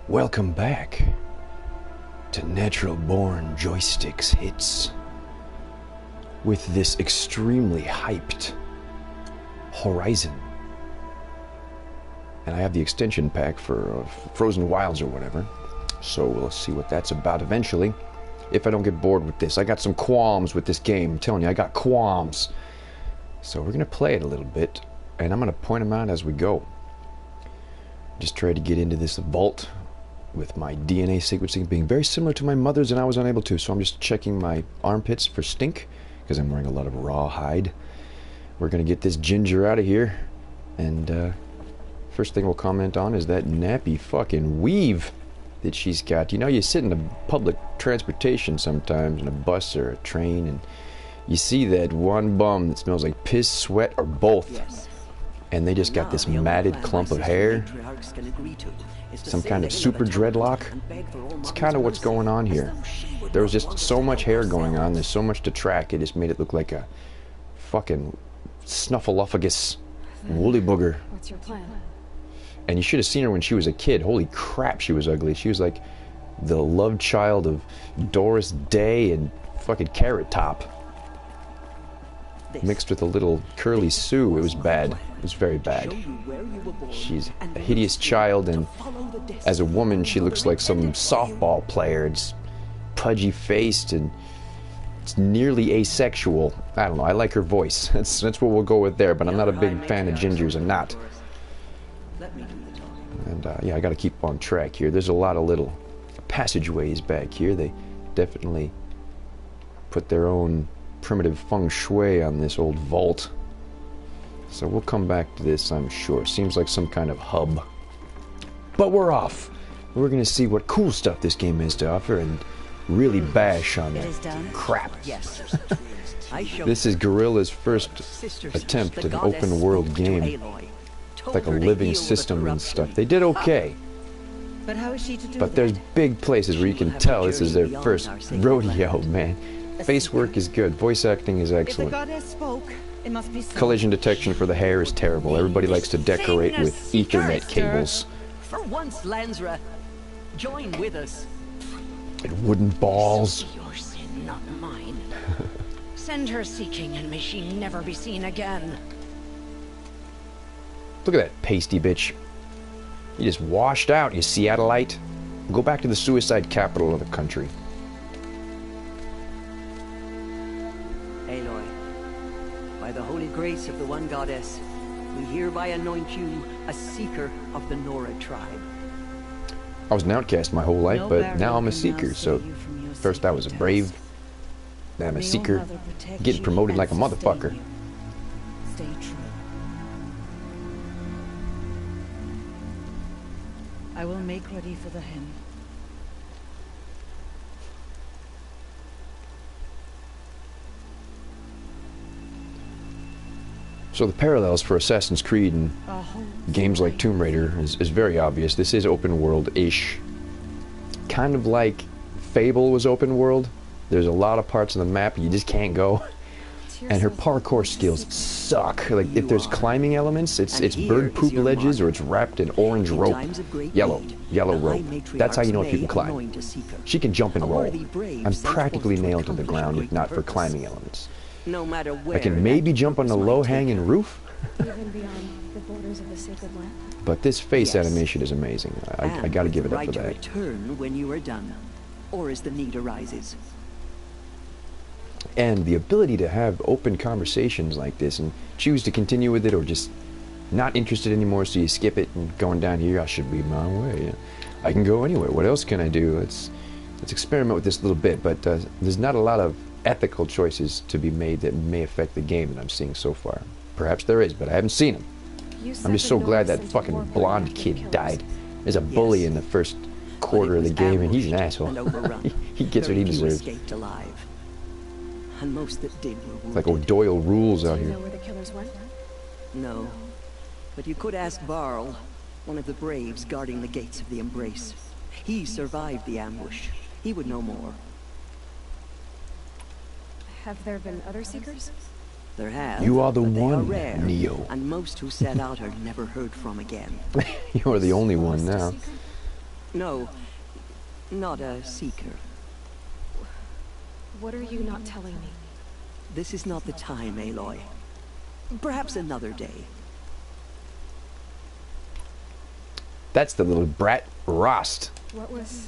Welcome back to Natural Born Joysticks Hits with this extremely hyped Horizon. And I have the extension pack for Frozen Wilds or whatever, so we'll see what that's about eventually, if I don't get bored with this. I got some qualms with this game. I'm telling you, I got qualms. So we're going to play it a little bit, and I'm going to point them out as we go. Just try to get into this vault with my DNA sequencing being very similar to my mother's, and I was unable to, so I'm just checking my armpits for stink, because I'm wearing a lot of raw hide. We're going to get this ginger out of here, and first thing we'll comment on is that nappy fucking weave that she's got. You know, you sit in a public transportation sometimes, in a bus or a train, and you see that one bum that smells like piss, sweat, or both. Yes. And they just got this matted clump of hair, some kind of super dreadlock. It's kind of what's going on here. There was just so much hair going on, there's so much to track, it just made it look like a fucking snuffleupagus woolly booger. What's your plan? And you should have seen her when she was a kid. Holy crap, she was ugly. She was like the love child of Doris Day and fucking Carrot Top, mixed with a little curly Sue. It was bad. It was very bad. She's a hideous child, and as a woman she looks like some softball player. It's pudgy faced and it's nearly asexual. I don't know, I like her voice. That's what we'll go with there, but I'm not a big fan of gingers. I'm not. And yeah, I gotta keep on track here. There's a lot of little passageways back here. They definitely put their own primitive feng shui on this old vault. So we'll come back to this, I'm sure. Seems like some kind of hub. But we're off. We're gonna see what cool stuff this game has to offer and really bash on that crap. Yes. This is Guerrilla's first attempt at an open world game. Like a living system and stuff. They did okay. But how is she to do But there's big places where you can tell this is their first rodeo, man. Face work is good. Voice acting is excellent. Collision detection for the hair is terrible. Everybody likes to decorate with Ethernet cables. For once, Lansra, join with us. And wooden balls. Your sin, not mine. Send her seeking, and may she never be seen again. Look at that pasty bitch. You just washed out, you Seattleite. Go back to the suicide capital of the country. Aloy, by the holy grace of the one goddess, we hereby anoint you a seeker of the Nora tribe. I was an outcast my whole life, but now I'm a seeker, so first I was a brave, then I'm a seeker, getting promoted like a motherfucker. Stay true. I will make ready for the hymn. So the parallels for Assassin's Creed and games like Tomb Raider is very obvious. This is open world-ish. Kind of like Fable was open world. There's a lot of parts of the map you just can't go. And her parkour skills suck. Like, if there's climbing elements, it's bird poop ledges or it's wrapped in orange rope. Yellow rope. That's how you know if you can climb. She can jump and roll. I'm practically nailed to the ground if not for climbing elements. I can maybe jump on the low-hanging roof. Even beyond the borders of the sacred land. But this face animation is amazing. I gotta give it up for that. Return when you are done, or as the need arises. And the ability to have open conversations like this and choose to continue with it or just not interested anymore, so you skip it and going down here, I should be my way. I can go anywhere. What else can I do? Let's experiment with this a little bit, but there's not a lot of ethical choices to be made that may affect the game that I'm seeing so far. Perhaps there is, but I haven't seen them. I'm just so glad that fucking blonde kid died. There's a bully in the first quarter of the game, and he's an asshole. He gets what he deserves. And most that did were wounded. Like O'Doyle rules out Do you here. know where the killers went? No. But you could ask Varl, one of the braves guarding the gates of the Embrace. He survived the ambush. He would know more. Have there been other seekers? There have. You are the but they one, are rare, Neo. And most who set out are never heard from again. You're the only one now. No, not a seeker. What are you not telling me? This is not the time, Aloy. Perhaps another day. That's the little brat, Rost. What was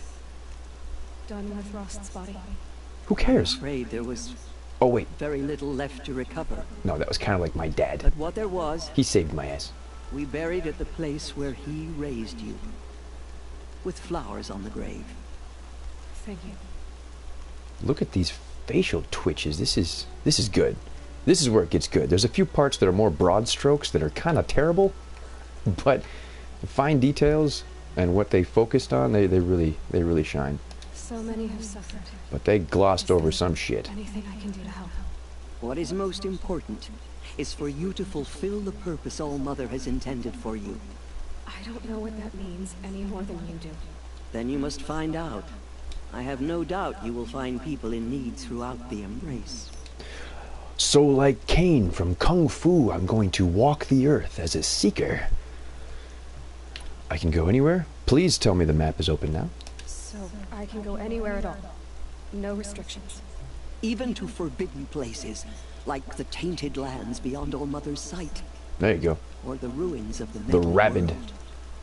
done with Rost's body? Who cares? I'm afraid there was Oh, wait. very little left to recover. No, that was kind of like my dad. But what there was, He saved my ass. we buried at the place where he raised you. With flowers on the grave. Thank you. Look at these facial twitches. This is good. This is where it gets good. There's a few parts that are more broad strokes that are kind of terrible, but the fine details and what they focused on, they really shine. So many have suffered. But they glossed over some shit. Anything I can do to help? What is most important is for you to fulfill the purpose All-Mother has intended for you. I don't know what that means any more than you do. Then you must find out. I have no doubt you will find people in need throughout the Embrace. So like Kane from Kung Fu, I'm going to walk the earth as a seeker. I can go anywhere? Please tell me the map is open now. So I can go anywhere at all. No restrictions. Even to forbidden places, like the tainted lands beyond All-Mother's sight, There you go. or the ruins of the The Metal rabid World.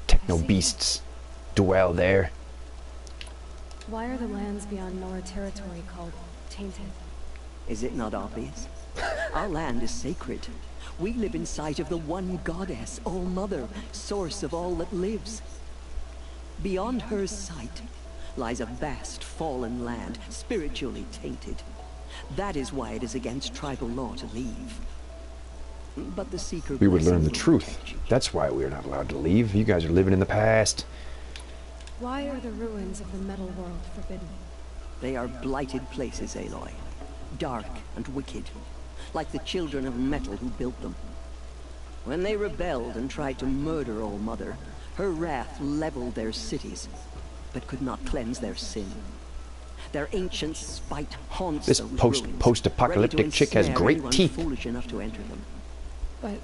techno beasts dwell there. Why are the lands beyond Nora territory called tainted? Is it not obvious? Our land is sacred. We live in sight of the one goddess, All-Mother, source of all that lives. Beyond her sight lies a vast fallen land, spiritually tainted. That is why it is against tribal law to leave. But the Seeker We would learn blessing the will truth. protect you. That's why we're not allowed to leave. You guys are living in the past. Why are the ruins of the Metal World forbidden? They are blighted places, Aloy. Dark and wicked. Like the children of metal who built them. When they rebelled and tried to murder All-Mother, her wrath leveled their cities, but could not cleanse their sin. Their ancient spite haunts This those post-apocalyptic ruins, chick has ready to great ensnare teeth. anyone foolish enough to enter them. But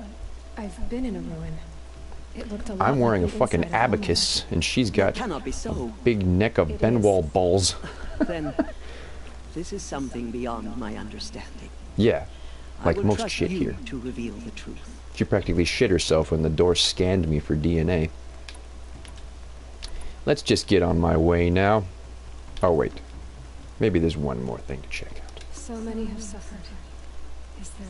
I've been in a ruin. It looked a lot I'm wearing a like the fucking inside of Alma. abacus, and she's That got cannot be so. big neck of It Benwall balls. Then, this is something beyond my understanding. Yeah, I like will most trust shit you here. to reveal the truth. She practically shit herself when the door scanned me for DNA. Let's just get on my way now. Oh, wait. Maybe there's one more thing to check out. So many have suffered. Is there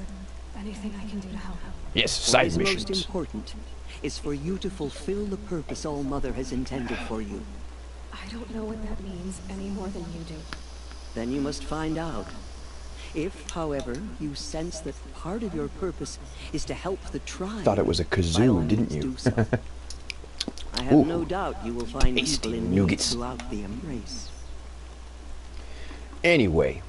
anything I can do to help? Yes, What side is most missions. important is for you to fulfill the purpose All-Mother has intended for you. I don't know what that means any more than you do. Then you must find out. If, however, you sense that part of your purpose is to help the tribe, Thought it was a by kazoo, all didn't means you? do so. I have Ooh, no doubt you will find tasty people in need nougats. throughout the Embrace. Anyway,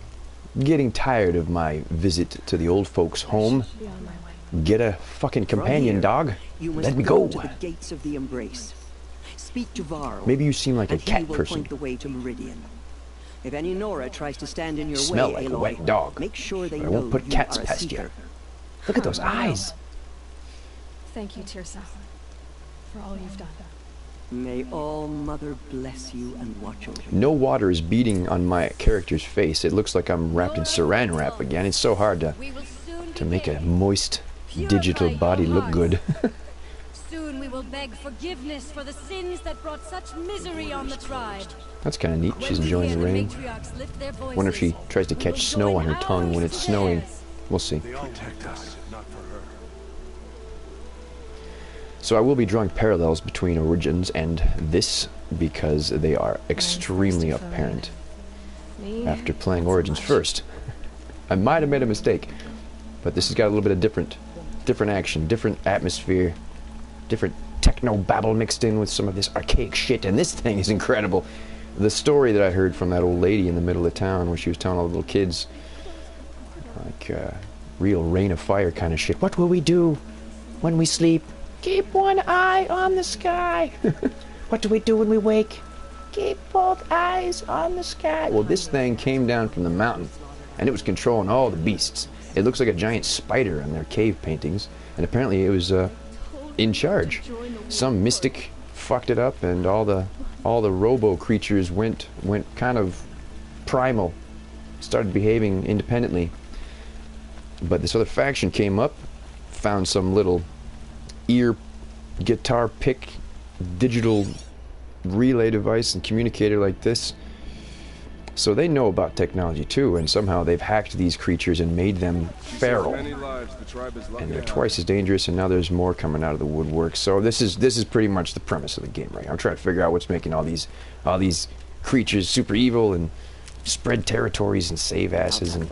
getting tired of my visit to the old folks' home. I should be on my way. Get a fucking From companion, here, dog. You must Let me go. to the gates of the Embrace. Speak to Varl. Maybe you seem like a and he cat will person. point the way to Meridian. If any Nora tries to stand in your Smell way, like a Aloy, wet dog. make sure they But I know won't put you cats are a past you. seeker. Look at those I know. eyes. Thank you, Tirsa, for all you've done. May All-Mother bless you and watch over you. No water is beating on my character's face. It looks like I'm wrapped in saran wrap again. It's so hard to make a moist digital body look good. Soon we will beg forgiveness for the sins that brought such misery on the tribe. That's kind of neat. She's When we enjoying hear the rain. matriarchs lift their Wonder if she voices, tries to we catch will snow on join her tongue when ours it's to snowing. theirs. We'll see. They all protect us, not for her. So I will be drawing parallels between Origins and this because they are extremely First apparent. Me? After playing Not so Origins much. first, I might have made a mistake, but this has got a little bit of different action, different atmosphere, different techno babble mixed in with some of this archaic shit, and this thing is incredible. The story that I heard from that old lady in the middle of town where she was telling all the little kids, like real Rain of Fire kind of shit. What will we do when we sleep? Keep one eye on the sky. What do we do when we wake? Keep both eyes on the sky. Well, this thing came down from the mountain, and it was controlling all the beasts. It looks like a giant spider on their cave paintings, and apparently it was in charge. Some mystic fucked it up, and all the robo creatures went kind of primal, started behaving independently. But this other faction came up, found some little ear guitar pick digital relay device and communicator like this. So they know about technology too, and somehow they've hacked these creatures and made them feral. And they're twice as dangerous, and now there's more coming out of the woodwork. So this is pretty much the premise of the game, right? I'm trying to figure out what's making all these creatures super evil and spread territories and save asses and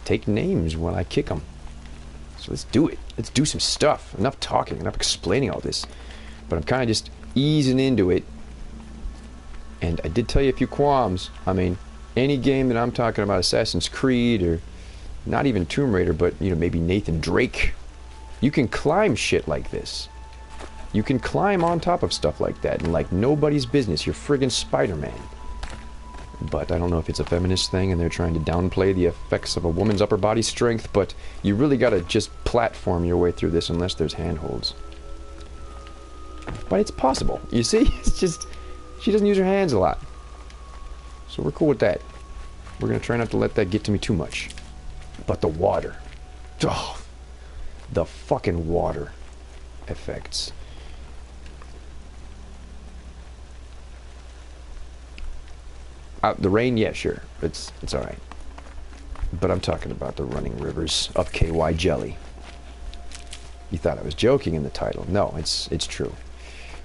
take names when I kick them. So let's do it. Let's do some stuff. Enough talking, enough explaining all this. But I'm kind of just easing into it. And I did tell you a few qualms. I mean, any game that I'm talking about, Assassin's Creed, or not even Tomb Raider, but, you know, maybe Nathan Drake, you can climb shit like this. You can climb on top of stuff like that, and like nobody's business. You're friggin' Spider-Man. But I don't know if it's a feminist thing and they're trying to downplay the effects of a woman's upper body strength, but you really gotta just platform your way through this unless there's handholds. But it's possible, you see? It's just, she doesn't use her hands a lot. So we're cool with that. We're gonna try not to let that get to me too much. But the water. Oh, the fucking water effects. The rain, yeah, sure. It's alright. But I'm talking about the running rivers of KY Jelly. You thought I was joking in the title. No, it's true.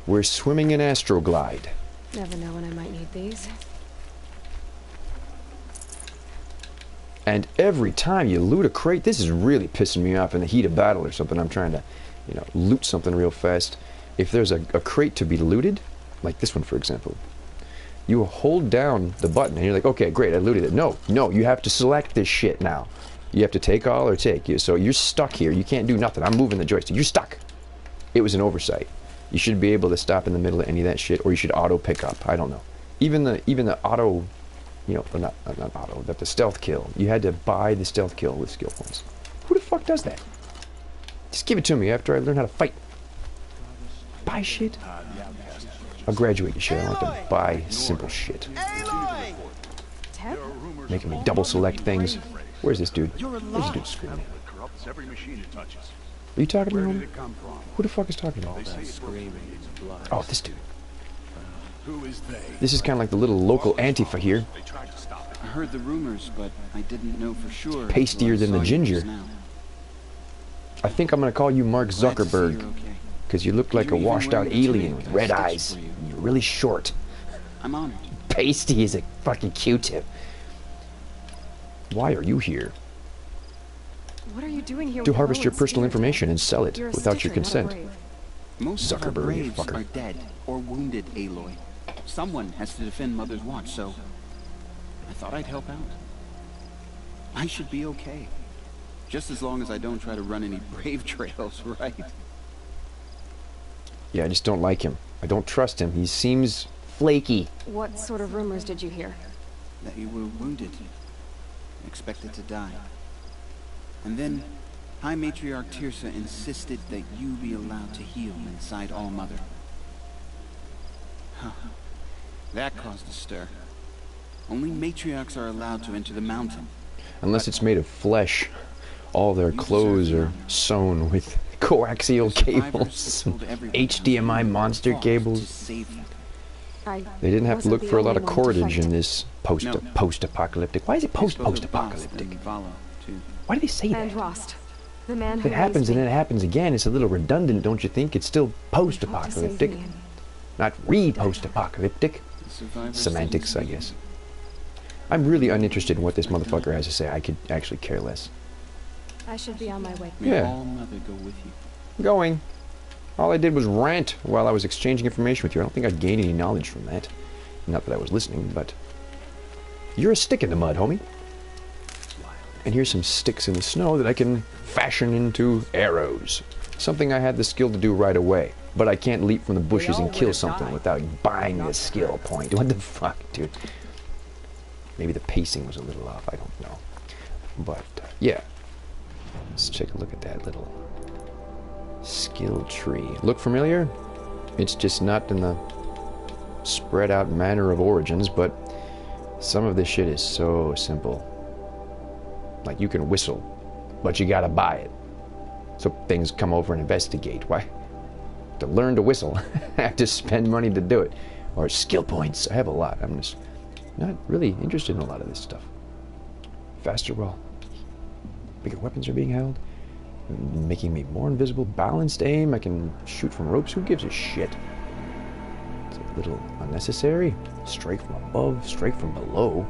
We're swimming in Astroglide. Never know when I might need these. And every time you loot a crate, this is really pissing me off in the heat of battle or something. I'm trying to, you know, loot something real fast. If there's a crate to be looted, like this one for example, you hold down the button and you're like, okay, great, I looted it. No, you have to select this shit now. You have to take all or take you. So you're stuck here. You can't do nothing. I'm moving the joystick. You're stuck. It was an oversight. You should be able to stop in the middle of any of that shit, or you should auto pick up. I don't know. Even the auto, you know, not auto, but the stealth kill. You had to buy the stealth kill with skill points. Who the fuck does that? Just give it to me after I learn how to fight. Buy shit? I'll graduate you shit. I like to buy simple shit. Ted? Making me double select things. Where's this dude? Where's this dude screaming? Are you talking to me, homie? Who the fuck is talking to me? Oh, this dude. This is kind of like the little local Antifa here. I heard the rumors, but I didn't know for sure. Pastier than the ginger. I think I'm gonna call you Mark Zuckerberg, because you look like a washed-out alien with red eyes. You're really short. I'm honored. Pasty is a fucking Q-tip. Why are you here? What are you doing here? To harvest your personal information and sell it without your consent. Most of our Zuckerberg, you braves fucker. are dead or wounded, Aloy. Someone has to defend Mother's Watch, so I thought I'd help out. I should be okay. Just as long as I don't try to run any brave trails, right? Yeah, I just don't like him. I don't trust him. He seems flaky. What sort of rumors did you hear? That you were wounded, expected to die. And then High Matriarch Tirsa insisted that you be allowed to heal inside All-Mother. Huh. That caused a stir. Only matriarchs are allowed to enter the mountain. Unless it's made of flesh. All their clothes are sewn with coaxial cables, HDMI monster cables. They didn't have to look for a lot of cordage in this post-apocalyptic. Why is it post-apocalyptic? Why do they say that? And Rost, the man If who it happens and then it happens again, it's a little redundant, don't you think? It's still post-apocalyptic, not re-post-apocalyptic. Semantics, I guess. I'm really uninterested in what this motherfucker has to say. I could actually care less. I should be on my way. Yeah. All-Mother go with you. Going. All I did was rant while I was exchanging information with you. I don't think I gained any knowledge from that. Not that I was listening, but you're a stick in the mud, homie. And here's some sticks in the snow that I can fashion into arrows. Something I had the skill to do right away. But I can't leap from the bushes and kill something without buying the skill point. What the fuck, dude? Maybe the pacing was a little off, I don't know. But, yeah. Let's take a look at that little skill tree. Look familiar? It's just not in the spread out manner of Origins, but some of this shit is so simple. Like, you can whistle, but you gotta buy it. So things come over and investigate. Why? To learn to whistle, I have to spend money to do it. Or skill points. I have a lot. I'm just not really interested in a lot of this stuff. Faster while bigger weapons are being held. Making me more invisible. Balanced aim. I can shoot from ropes. Who gives a shit? It's a little unnecessary. Strike from above. Strike from below.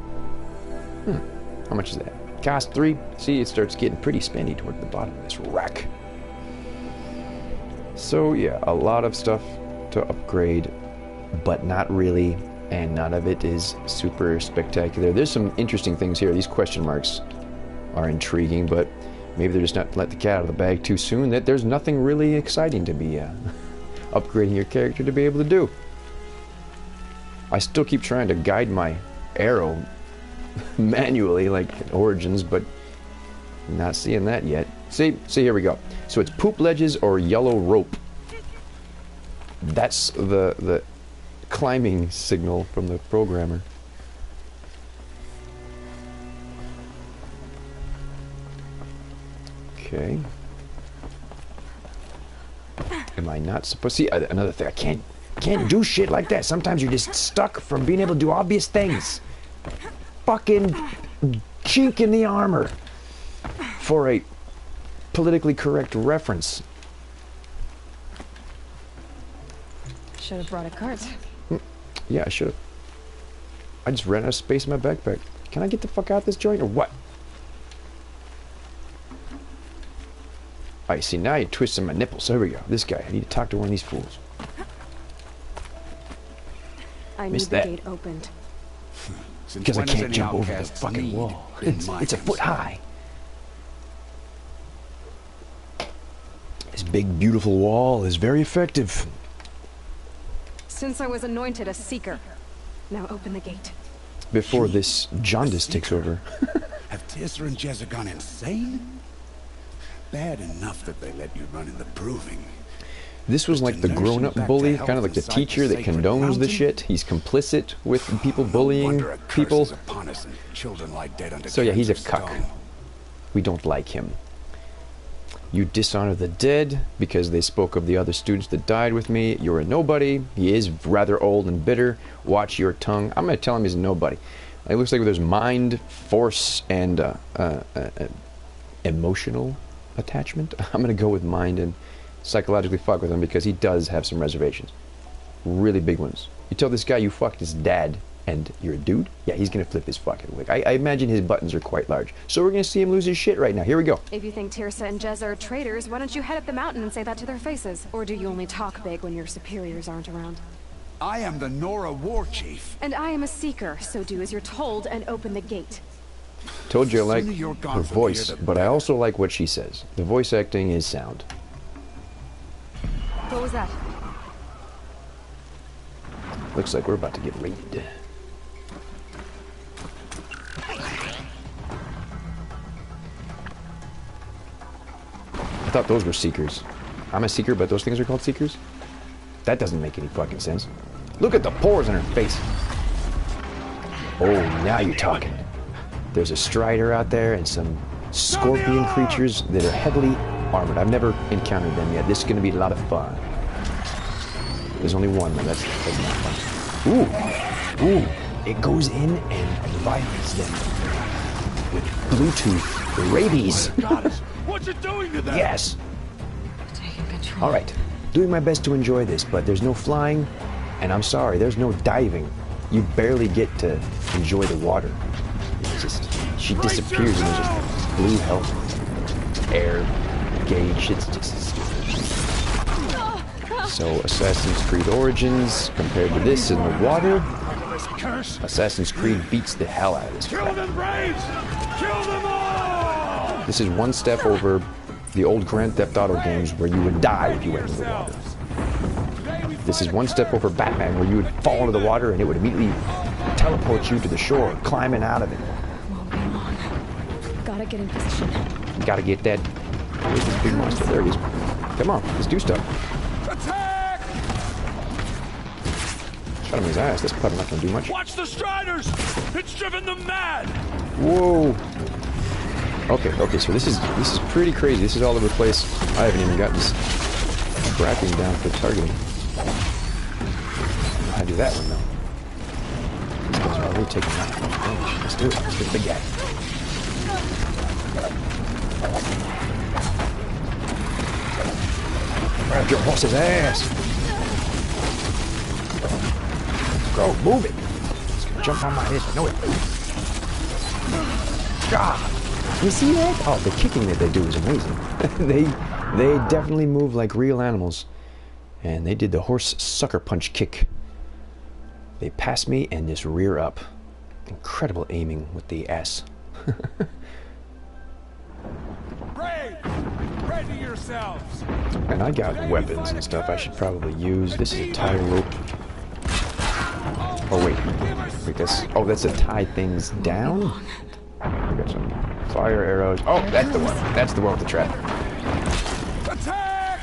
How much is that? Cost 3. See, it starts getting pretty spendy toward the bottom of this rack. So yeah, a lot of stuff to upgrade, but not really, and none of it is super spectacular. There's some interesting things here. These question marks are intriguing, but maybe they're just not let the cat out of the bag too soon, that there's nothing really exciting to be upgrading your character to be able to do. I still keep trying to guide my arrow manually like Origins, but not seeing that yet. See, here we go. So it's poop ledges or yellow rope. That's the climbing signal from the programmer. Okay. Am I not supposed to see another thing? I can't do shit like that. Sometimes you're just stuck from being able to do obvious things. Fucking chink in the armor. For a politically correct reference. Should have brought a cart. Yeah, I should have. I just ran out of space in my backpack. Can I get the fuck out this joint or what? Alright, see, now you're twisting my nipples. So here we go. This guy. I need to talk to one of these fools. I need the gate opened. Because I can't jump over the fucking wall. It's a foot high. This big, beautiful wall is very effective. Since I was anointed a seeker, now open the gate. Before this jaundice takes over. Have Tissa and Jezza gone insane? Bad enough that they let you run in the proving. This was like the grown-up bully, kind of like the teacher that condones the shit. He's complicit with people bullying people. So yeah, he's a cuck. We don't like him. You dishonor the dead because they spoke of the other students that died with me. You're a nobody. He is rather old and bitter. Watch your tongue. I'm going to tell him he's a nobody. It looks like there's mind, force, and emotional attachment. I'm going to go with mind and psychologically fuck with him because he does have some reservations. Really big ones. You tell this guy you fucked his dad and you're a dude? Yeah, he's gonna flip his fucking wig. I imagine his buttons are quite large. So we're gonna see him lose his shit right now. Here we go. If you think Tirsa and Jezza are traitors, why don't you head up the mountain and say that to their faces? Or do you only talk big when your superiors aren't around? I am the Nora war chief. And I am a seeker, so do as you're told and open the gate. Told you I like her voice, but I also like what she says. The voice acting is sound. What was that? Looks like we're about to get raided. I thought those were seekers. I'm a seeker, but those things are called seekers? That doesn't make any fucking sense. Look at the pores in her face. Oh, now you're talking. There's a strider out there and some scorpion creatures that are heavily armored. I've never encountered them yet. This is going to be a lot of fun. There's only one, man. That's not fun. Ooh. It goes in and violates them with Bluetooth rabies. What you doing to them? Yes. Taking control. All right. Doing my best to enjoy this, but there's no flying, and I'm sorry, there's no diving. You barely get to enjoy the water. It's just, she disappears and there's a blue health air gauge. It's just stupid. So Assassin's Creed Origins compared to this in the water, Assassin's Creed beats the hell out of this crap. Kill them, Braves! Kill them all! This is one step over the old Grand Theft Auto games where you would die if you went into the water. This is one step over Batman where you would fall into the water and it would immediately teleport you to the shore, climbing out of it. Won't be long. Gotta get in position. Gotta get that. Where's this big monster? There he is. Come on, let's do stuff. Attack! Cut him his ass. That's probably not gonna do much. Watch the Striders! It's driven them mad! Whoa. Okay, so this is pretty crazy. This is all over the place. I haven't even got this tracking down for targeting. I don't know how to do that one though. These guys are already taking that. Oh, let's do it. Let's get the big guy. Grab your horse's ass. Go, move it. It's gonna jump on my head. I know it. God. You see that? Oh, the kicking that they do is amazing. they definitely move like real animals. And they did the horse sucker punch kick. They pass me and just rear up. Incredible aiming with the ass. Ready yourselves! And I got weapons and stuff I should probably use. This is a tie rope. Oh wait, that's to tie things down? I got some fire arrows. Oh, that's the one. That's the one with the trap. Attack!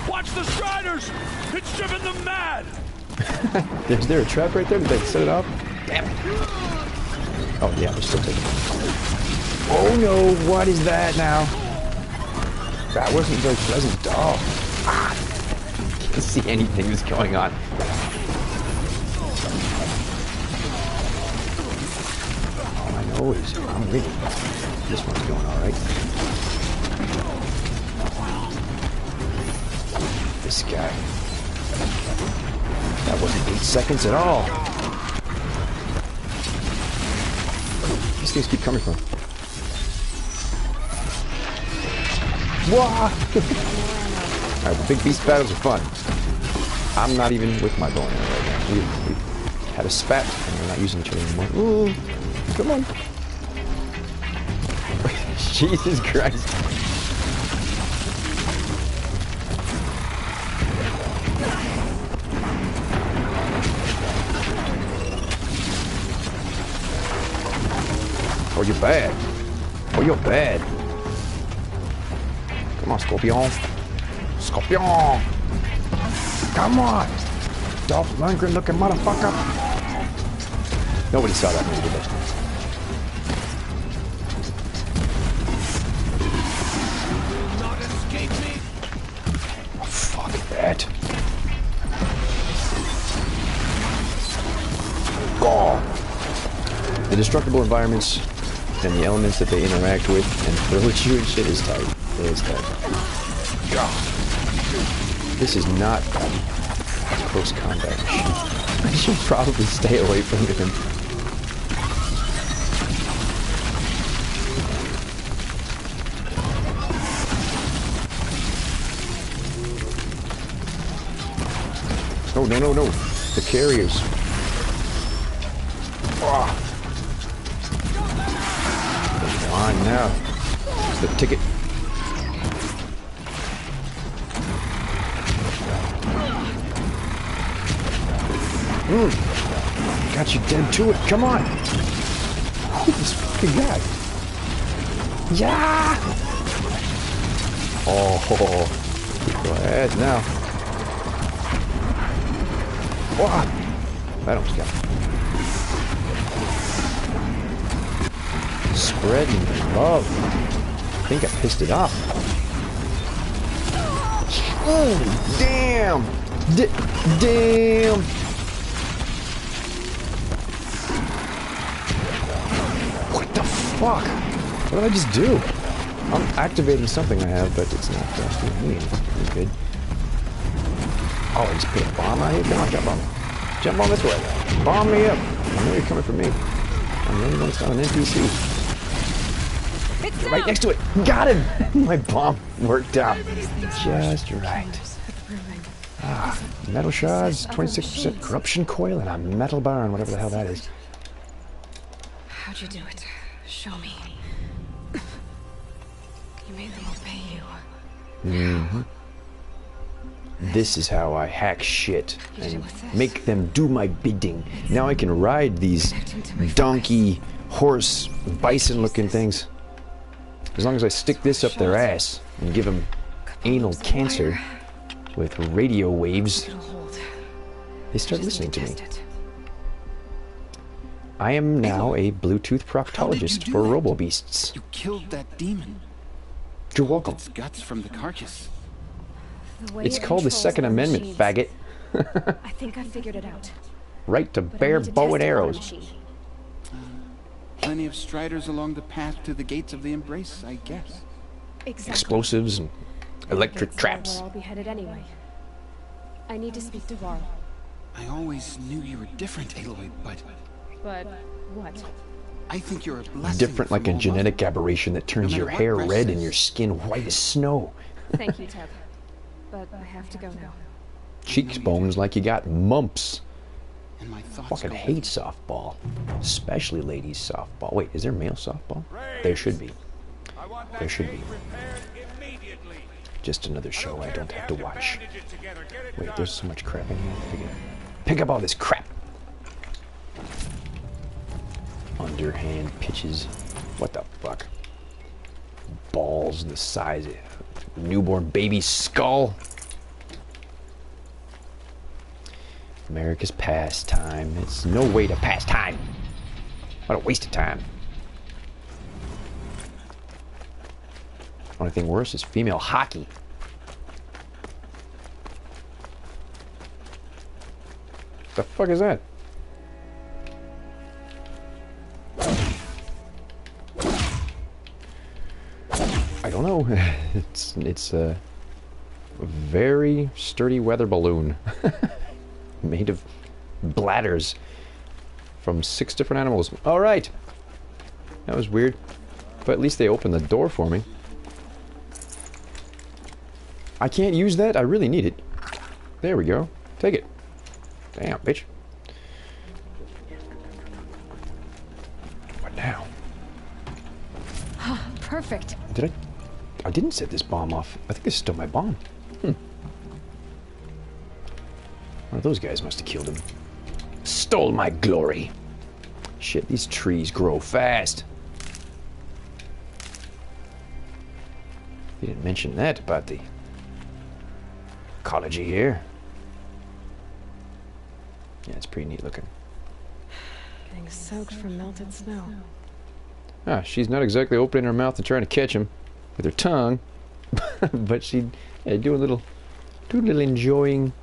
Watch the Striders! It's driven them mad! Is there a trap right there? Did they set it off? Damn it. Oh yeah, they're still taking it. Oh no, what is that now? That wasn't very pleasant. Oh. Ah. Can't see anything that's going on. All I know is I'm winning. This one's going alright. This guy. That wasn't 8 seconds at all. These things keep coming from. Wah! Alright, the big beast battles are fun. I'm not even with my bow and arrow right now. We've had a spat, and we're not using each other anymore. Ooh, come on. Jesus Christ. Oh, you're bad. Oh, you're bad. Come on, Scorpion. Scorpion! Come on! Dolph Lundgren looking motherfucker! Nobody saw that movie, did they? Not escape me! Oh, fuck that. Oh. The destructible environments and the elements that they interact with and throw at you and shit is tight. It is tight. God. This is not close combat. I should probably stay away from him. Oh, no, no, no. The carriers. Oh. Come on now. It's the ticket. Got you dead to it. Come on. This fucking guy. Yeah. Oh. Go ahead now. Oh. That almost got me. Spreading love. I think I pissed it off. Oh, damn. Damn. What the fuck? What did I just do? I'm activating something I have, but it's not doing me anything. Pretty good. Oh, I just put a bomb out here? Come on, jump on me. Jump on this way. Bomb me up. I know you're coming for me. I'm the only one that's got an NPC. Get right next to it. Got him! My bomb worked out. Just right. Ah, metal shards, 26% corruption coil, and a metal barn, whatever the hell that is. How'd you do it? Show me. You made them obey you. Mm-hmm. This is how I hack shit and make them do my bidding. Now I can ride these donkey, horse, bison-looking things. As long as I stick this up their ass and give them anal cancer, with radio waves. It'll hold. They start Just listening need to me. test it. I am now a Bluetooth How did proctologist you for do that? robo-beasts. You killed that demon. You're welcome. Its guts from the carcass. The way It's it called the controls Second our Amendment, machines. faggot. I think I figured it out. Right to But I bear need to bow test and it on a arrows. machine. Plenty of striders along the path to the gates of the Embrace, I guess. Exactly. Explosives and electric Gates are traps. Where I'll be headed anyway. I need to speak to Varl. I always knew you were different, Aloy, but But what? I think you're a blessing. Different like a from All genetic Mother. aberration that turns No your matter hair what red Rex and your says. skin white as snow. Thank you, Teb. But I have to go now. Cheekbones like you got mumps. And my thoughts Fucking go hate with softball. Especially ladies softball. Wait, is there male softball? There should be. I want that There should be. gate repaired immediately. Just another show I don't have to watch. Bandage it together. Get it Wait, done. there's so much crap in here. Pick up all this crap. Underhand pitches. What the fuck? Balls the size of a newborn baby's skull. America's pastime. It's no way to pass time. What a waste of time. Only thing worse is female hockey. The fuck is that? I don't know. It's a very sturdy weather balloon made of bladders from 6 different animals. All right, that was weird, but at least they opened the door for me. I can't use that. I really need it. There we go. Take it. Damn, bitch. What now? Perfect. Did I didn't set this bomb off. I think this is still my bomb. One of those guys must have killed him. Stole my glory. Shit, these trees grow fast. You didn't mention that about the ecology here. Yeah, it's pretty neat looking. Getting soaked from melted snow. Ah, she's not exactly opening her mouth and trying to catch him with her tongue, but she do a little enjoying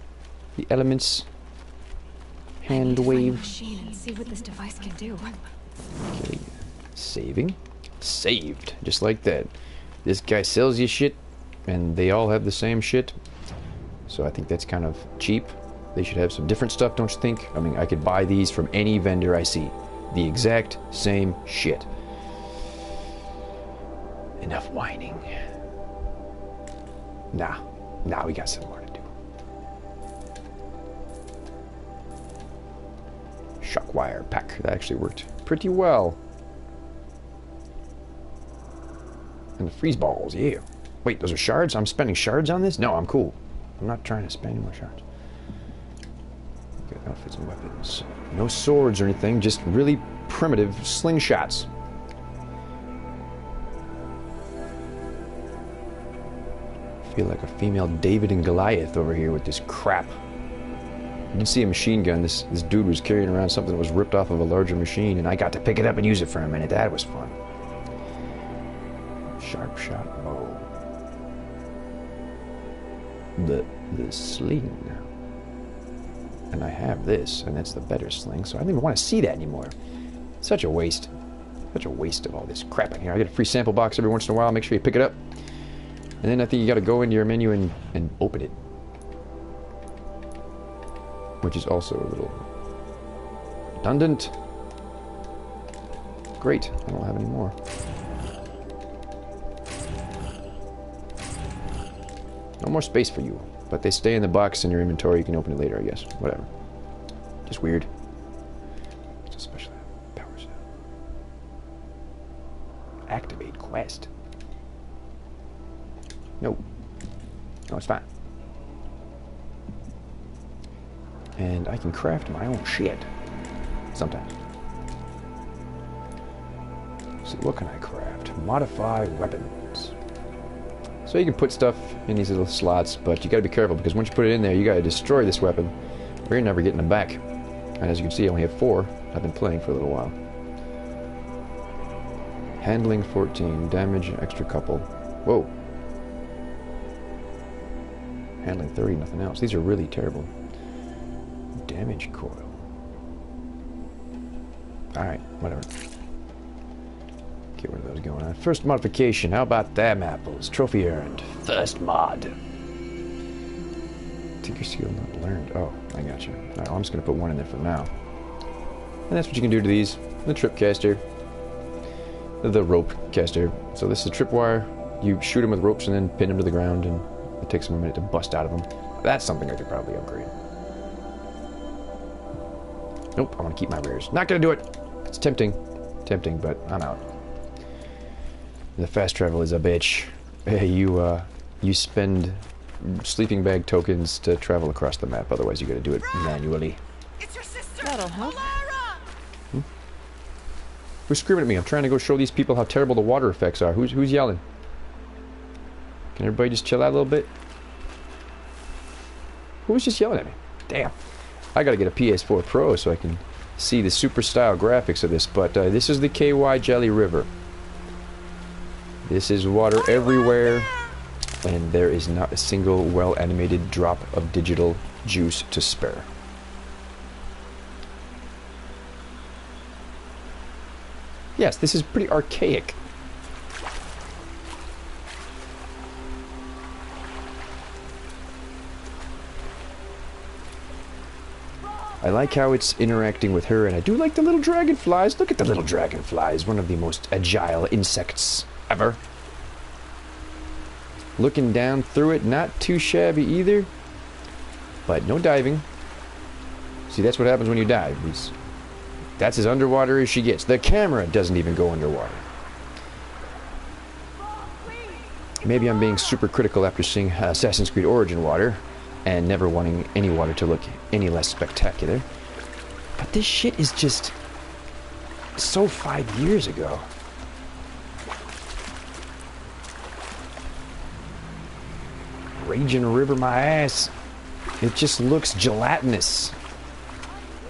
the elements. Hand Find the wave. machine and see what this device can do. Okay. Saving. Saved. Just like that. This guy sells you shit, and they all have the same shit. So I think that's kind of cheap. They should have some different stuff, don't you think? I mean, I could buy these from any vendor I see. The exact same shit. Enough whining. Nah. Nah, we got some more to do. Shock wire pack. That actually worked pretty well. And the freeze balls, yeah. Wait, those are shards? I'm spending shards on this? No, I'm cool. I'm not trying to spend any more shards. Okay, outfits and weapons. No swords or anything, just really primitive slingshots. Feel like a female David and Goliath over here with this crap. You can see a machine gun. This dude was carrying around something that was ripped off of a larger machine, and I got to pick it up and use it for a minute. That was fun. Sharp shot bow. The sling. And I have this, and that's the better sling, so I don't even want to see that anymore. Such a waste. Such a waste of all this crap in here. I get a free sample box every once in a while. Make sure you pick it up. And then I think you got to go into your menu and open it. Which is also a little redundant. Great, I don't have any more. No more space for you, but they stay in the box in your inventory. You can open it later, I guess. Whatever. Just weird. It's a special power set. Activate quest. No. No, it's fine. And I can craft my own shit. Sometimes. Let's see, what can I craft? Modify weapons. So you can put stuff in these little slots, but you gotta be careful because once you put it in there, you gotta destroy this weapon, or you're never getting them back. And as you can see, I only have 4. I've been playing for a little while. Handling 14, damage an extra couple. Whoa. Handling 30, nothing else. These are really terrible. Damage coil. Alright, whatever. Get rid of those going on. First modification. How about them apples? Trophy earned. First mod. Tinker skill not learned. Oh, I got you. Alright, well, I'm just going to put 1 in there for now. And that's what you can do to these. The trip caster. The rope caster. So this is a tripwire. You shoot them with ropes and then pin them to the ground, and it takes them a minute to bust out of them. That's something I could probably upgrade. Nope, I want to keep my rares. Not going to do it! It's tempting. Tempting, but I'm out. The fast travel is a bitch. Hey, you spend sleeping bag tokens to travel across the map, otherwise you gotta do it manually. It's your sister. That'll help. Who's screaming at me? I'm trying to go show these people how terrible the water effects are. Who's yelling? Can everybody just chill out a little bit? Who was just yelling at me? Damn. I gotta get a PS4 Pro so I can see the super style graphics of this, but this is the KY Jelly River. This is water everywhere, and there is not a single well-animated drop of digital juice to spare. Yes, this is pretty archaic. I like how it's interacting with her, and I do like the little dragonflies. Look at the little dragonflies, one of the most agile insects ever. Looking down through it, not too shabby either, but no diving. See, that's what happens when you dive. That's as underwater as she gets. The camera doesn't even go underwater. Maybe I'm being super critical after seeing Assassin's Creed Origin water and never wanting any water to look any less spectacular. But this shit is just so 5 years ago. Raging river my ass. It just looks gelatinous.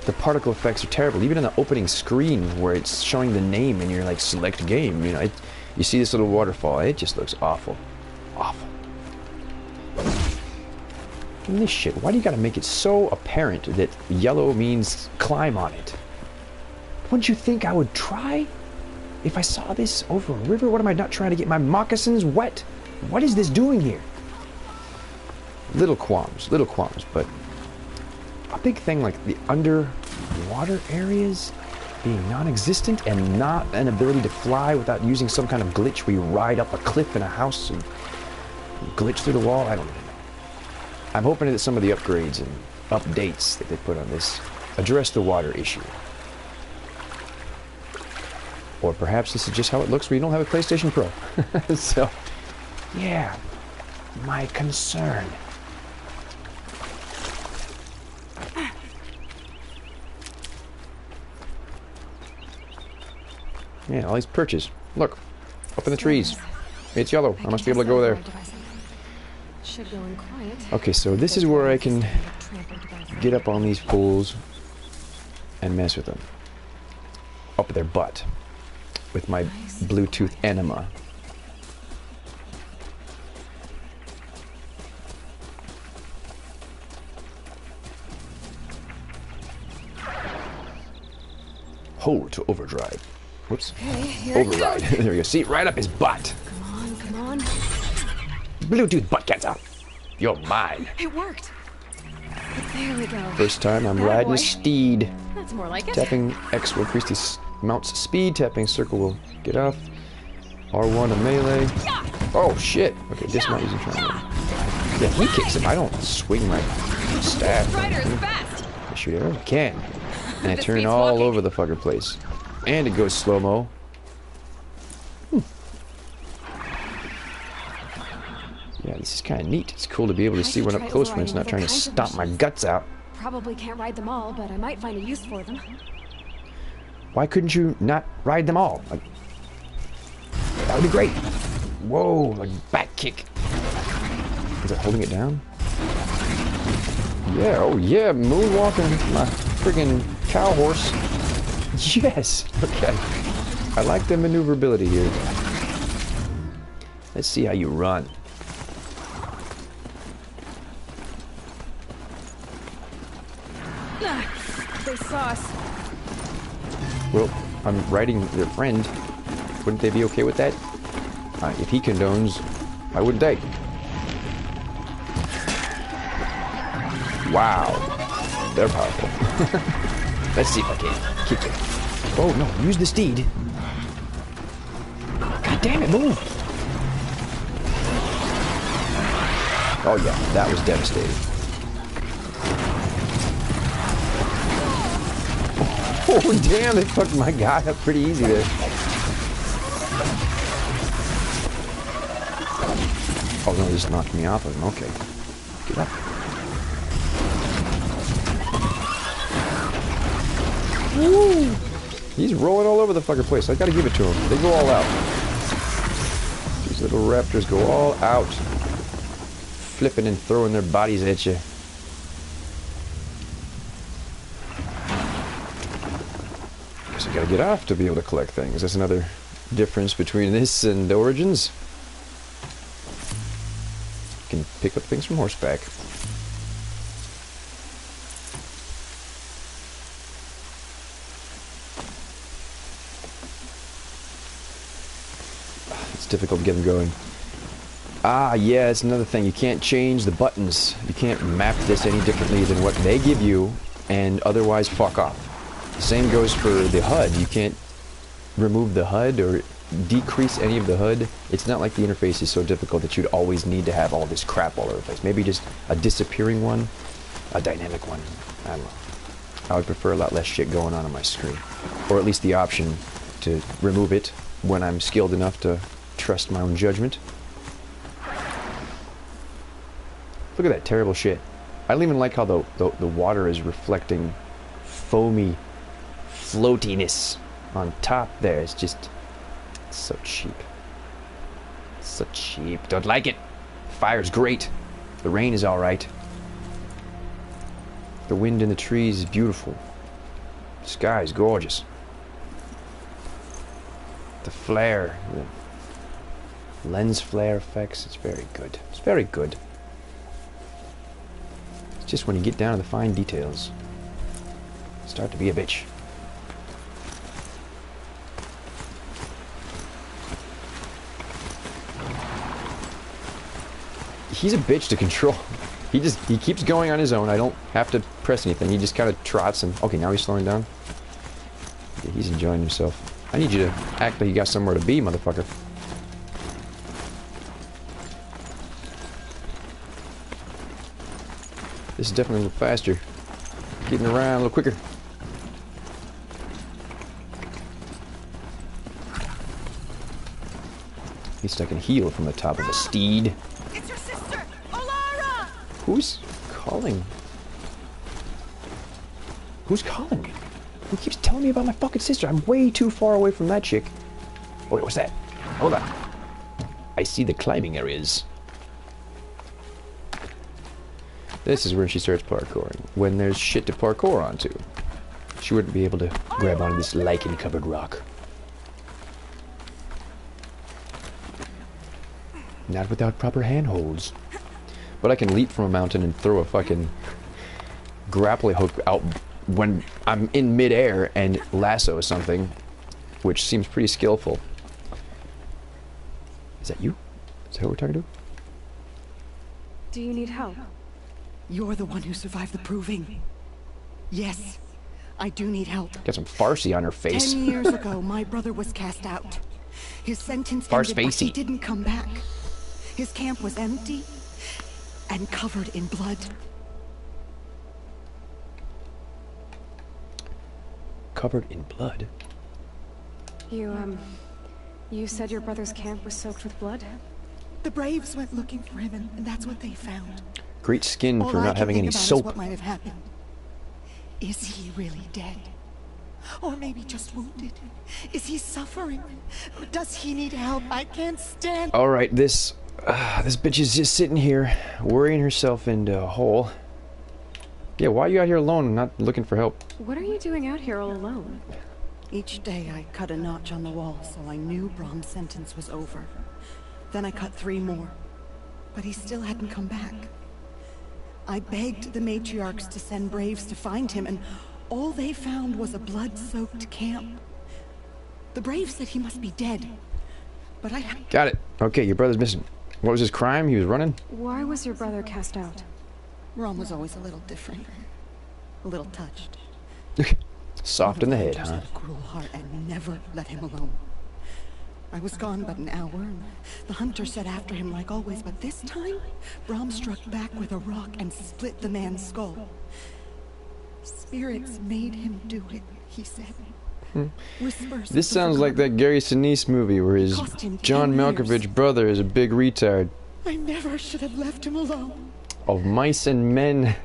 The particle effects are terrible. Even in the opening screen where it's showing the name and you're like select game, you know, you see this little waterfall. It just looks awful. Awful. And this shit, why do you gotta make it so apparent that yellow means climb on it? Wouldn't you think I would try? If I saw this over a river, what am I not trying to get my moccasins wet? What is this doing here? Little qualms, but a big thing like the underwater areas being non-existent and not an ability to fly without using some kind of glitch where you ride up a cliff in a house and glitch through the wall. I don't even know. I'm hoping that some of the upgrades and updates that they put on this address the water issue. Or perhaps this is just how it looks when you don't have a PlayStation Pro. So, yeah, my concern. Yeah, all these perches. Look, up in the trees. It's yellow. I must be able to go there. Should go in quiet. Okay, so this is where I can get up on these fools and mess with them. Up their butt with my Bluetooth enema. Hold to overdrive. Whoops. Okay, Override. There we go. See, right up his butt. Come on, come on. Bluetooth butt gets out. You're mine. It worked. There we go. First time I'm riding a steed. That's more like it. Tapping X will increase the mount's speed. Tapping circle will get off. R1 a melee. Oh shit. Okay, dismount using triangle. Yeah, he kicks him. I don't swing my staff. Rider is fast. I shoot arrows. I can. And I This turn beats all walking. over the fucking place. And it goes slow-mo. Yeah, this is kind of neat. It's cool to be able to I see should one try up close when it's not overriding trying to other kinds of stomp my machines. guts out. Probably can't ride them all, but I might find a use for them. Why couldn't you not ride them all? Like, that would be great. Whoa, like back kick. Was it holding it down? Yeah, oh yeah, moonwalking my friggin' cow horse. Yes! Okay. I like the maneuverability here. Let's see how you run. They saw us. Well, I'm riding their friend. Wouldn't they be okay with that? If he condones, why wouldn't they? Wow. They're powerful. Let's see if I can kick it. Oh no, use the steed. God damn it, move! Oh yeah, that was devastating. Oh damn, they fucked my guy up pretty easy there. Oh no, this knocked me off of him. Okay. Get up. Woo! He's rolling all over the fucking place. I gotta give it to him. They go all out. These little raptors go all out. Flipping and throwing their bodies at you. Guess I gotta get off to be able to collect things. That's another difference between this and the Origins. You can pick up things from horseback. It's difficult to get them going. Ah, yeah, it's another thing. You can't change the buttons. You can't map this any differently than what they give you, and otherwise fuck off. The same goes for the HUD. You can't remove the HUD or decrease any of the HUD. It's not like the interface is so difficult that you'd always need to have all this crap all over the place. Maybe just a disappearing one, a dynamic one. I don't know. I would prefer a lot less shit going on my screen. Or at least the option to remove it when I'm skilled enough to trust my own judgment. Look at that terrible shit. I don't even like how the water is reflecting foamy floatiness on top there. It's just so cheap. So cheap. Don't like it. Fire's great. The rain is alright. The wind in the trees is beautiful. The sky is gorgeous. The flare, the lens flare effects, it's very good. It's very good. It's just when you get down to the fine details, start to be a bitch. He's a bitch to control. He keeps going on his own. I don't have to press anything. He just kind of trots and... Okay, now he's slowing down. Yeah, he's enjoying himself. I need you to act like you got somewhere to be, motherfucker. This is definitely a little faster. Getting around a little quicker. At least I can heal from the top of a steed. It's your sister, Olara! Who's calling? Who's calling me? Who keeps telling me about my fucking sister? I'm way too far away from that chick. Oh, wait, what's that? Hold on. I see the climbing areas. This is where she starts parkouring. When there's shit to parkour onto. She wouldn't be able to grab onto this lichen-covered rock. Not without proper handholds. But I can leap from a mountain and throw a fucking grappling hook out when I'm in midair and lasso something, which seems pretty skillful. Is that you? Is that who we're talking to? Do you need help? You're the one who survived the proving. Yes, I do need help. Got some Farsi on her face. 10 years ago, my brother was cast out. His sentence ended, but he didn't come back. His camp was empty and covered in blood. Covered in blood? You said your brother's camp was soaked with blood? The Braves went looking for him, and that's what they found. Great skin for not having any soap. What might have happened. Is he really dead? Or maybe just wounded? Is he suffering? Does he need help? I can't stand... Alright, this This bitch is just sitting here, worrying herself into a hole. Yeah, why are you out here alone, not looking for help? What are you doing out here all alone? Each day I cut a notch on the wall so I knew Brahm's sentence was over. Then I cut 3 more, but he still hadn't come back. I begged the matriarchs to send braves to find him, and all they found was a blood-soaked camp. The braves said he must be dead, but I... Got it. Okay, your brother's missing. What was his crime? He was running? Why was your brother cast out? Brahm was always a little different. A little touched. Soft in the head, Hunters huh? had a cruel heart and never let him alone. I was gone but an hour, and the hunter set after him like always, but this time, Brahm struck back with a rock and split the man's skull. Spirits made him do it, he said. Whispers. This sounds like that Gary Sinise movie where his Cost him 10 John years. Malkovich brother is a big retard. I never should have left him alone. Of mice and men.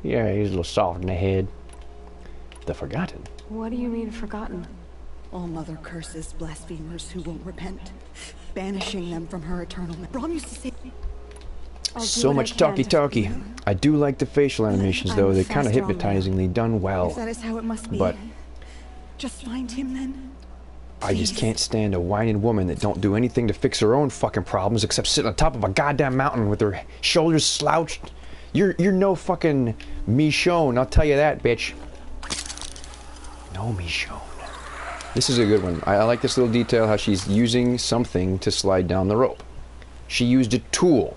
Yeah, he's a little soft in the head. The Forgotten. What do you mean, forgotten? All mother curses blasphemers who won't repent, banishing them from her eternal. Brahm used to say, I'll do So what I much can talky-talky. I do like the facial animations, though. They're kind of fast on hypnotizingly done if well. that is how it must be. But Just find him then. I just Please. can't stand a whining woman that don't do anything to fix her own fucking problems except sit on top of a goddamn mountain with her shoulders slouched. You're no fucking Michonne, I'll tell you that, bitch. No Michonne. This is a good one. I like this little detail, how she's using something to slide down the rope. She used a tool,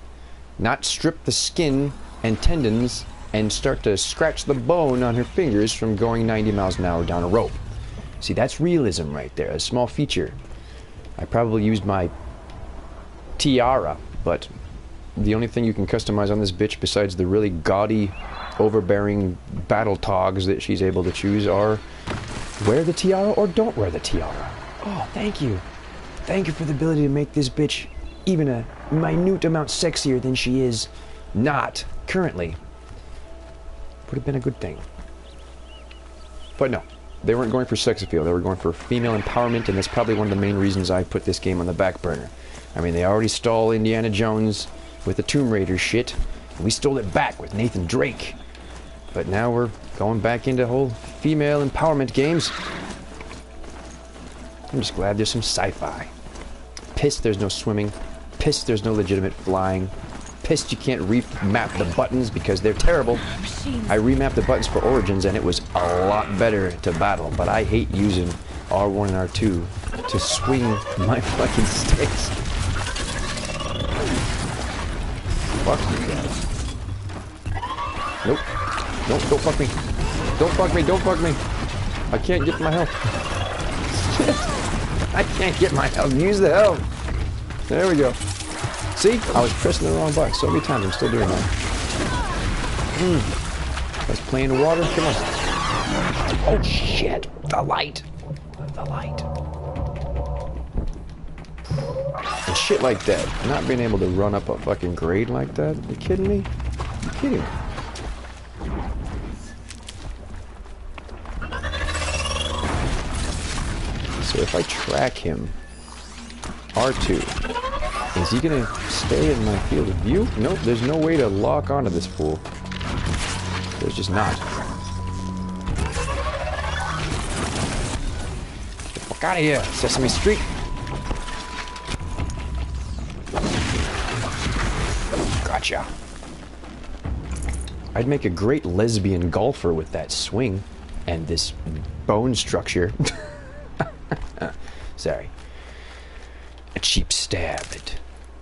not strip the skin and tendons and start to scratch the bone on her fingers from going 90 miles an hour down a rope. See, that's realism right there, a small feature. I probably used my tiara, but the only thing you can customize on this bitch besides the really gaudy, overbearing battle togs that she's able to choose are wear the tiara or don't wear the tiara. Oh, thank you. Thank you for the ability to make this bitch even a minute amount sexier than she is not currently. Would have been a good thing. But no, they weren't going for sex appeal. They were going for female empowerment, and that's probably one of the main reasons I put this game on the back burner. I mean, they already stole Indiana Jones with the Tomb Raider shit, and we stole it back with Nathan Drake. But now we're going back into whole female empowerment games. I'm just glad there's some sci-fi. Pissed there's no swimming. Pissed there's no legitimate flying. Pissed you can't remap the buttons because they're terrible. I remapped the buttons for Origins and it was a lot better to battle, but I hate using R1 and R2 to swing my fucking sticks. Fuck you guys. Nope. Nope, don't fuck me. Don't fuck me, don't fuck me. I can't get my health. Shit. I can't get my health. Use the health. There we go. See? I was pressing the wrong button so many times. I'm still doing that. I was playing the water. Come on. Oh, shit. The light. The light. And shit like that. Not being able to run up a fucking grade like that. You kidding me? You kidding me? So if I track him, R2, is he gonna stay in my field of view? Nope, there's no way to lock onto this fool. There's just not. Get the fuck out of here, Sesame Street. Gotcha. I'd make a great lesbian golfer with that swing and this bone structure. Sorry. A cheap stab at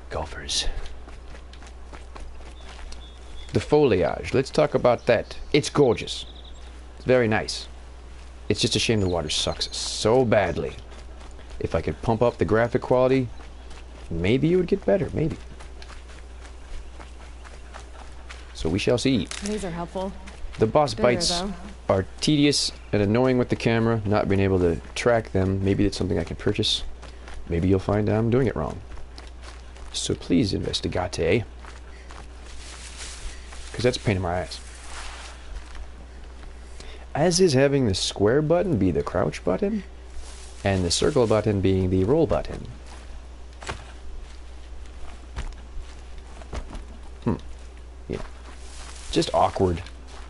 golfers. The foliage. Let's talk about that. It's gorgeous. It's very nice. It's just a shame the water sucks so badly. If I could pump up the graphic quality, maybe it would get better. Maybe. So we shall see. These are helpful. The boss Bitter, bites though. are tedious and annoying with the camera, not being able to track them. Maybe it's something I can purchase. Maybe you'll find I'm doing it wrong. So please investigate. Because that's a pain in my ass. As is having the square button be the crouch button, and the circle button being the roll button. Yeah. Just awkward.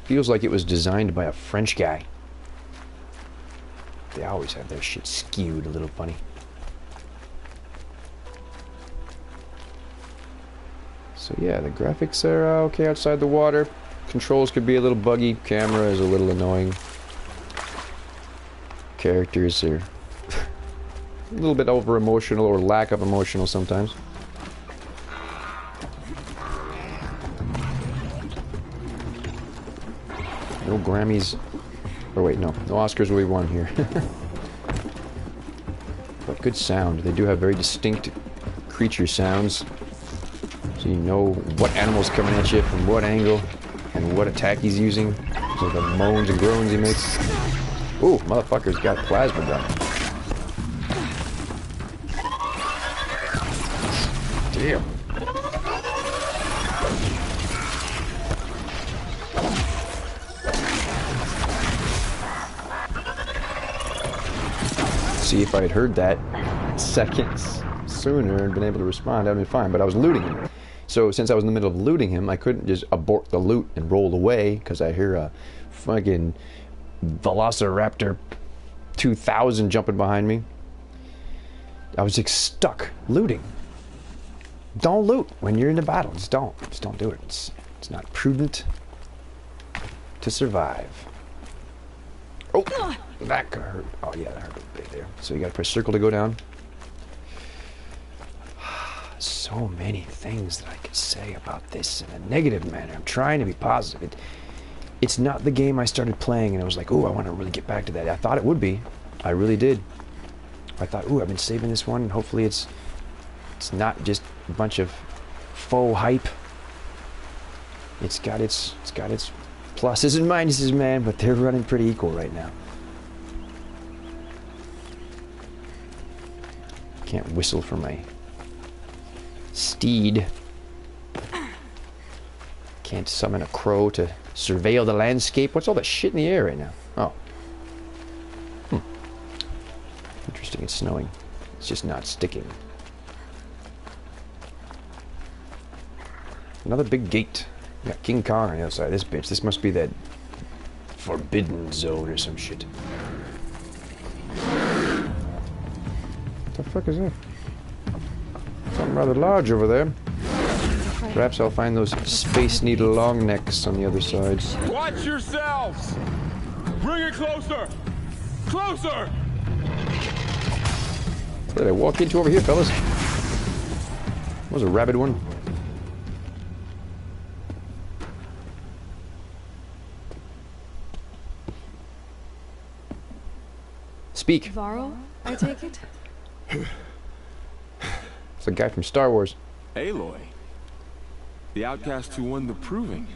Feels like it was designed by a French guy. They always have their shit skewed a little funny. So yeah, the graphics are okay outside the water. Controls could be a little buggy. Camera is a little annoying. Characters are a little bit over emotional or lack of emotional sometimes. No Grammys. Or wait, no Oscars will be won here. But good sound. They do have very distinct creature sounds. So you know what animal's coming at you from what angle and what attack he's using. So the moans and groans he makes. Ooh, motherfucker's got a plasma gun. Damn. See, if I had heard that seconds sooner and been able to respond, I'd been fine. But I was looting him. So since I was in the middle of looting him, I couldn't just abort the loot and roll away because I hear a fucking Velociraptor 2000 jumping behind me. I was just stuck looting. Don't loot when you're in the battle. Just don't do it. It's not prudent to survive. Oh, that could hurt. Oh yeah, that hurt a bit there. So you gotta press circle to go down. So many things that I could say about this in a negative manner. I'm trying to be positive. It's not the game I started playing and I was like, oh, I want to really get back to that. I thought it would be. I really did. I thought, ooh, I've been saving this one and hopefully it's not just a bunch of faux hype. It's got its pluses and minuses, man, but they're running pretty equal right now. Can't whistle for my steed. Can't summon a crow to surveil the landscape. What's all that shit in the air right now? Oh. Interesting, it's snowing. It's just not sticking. Another big gate. We got King Kong on the other side of this bitch. This must be that forbidden zone or some shit. What the fuck is that? Something rather large over there. Perhaps I'll find those Space Needle long necks on the other side. Watch yourselves! Bring it closer! Closer! What did I walk into over here, fellas? That was a rabid one. Speak. Varl, I take it? It's a guy from Star Wars. Aloy. The outcast who won the proving.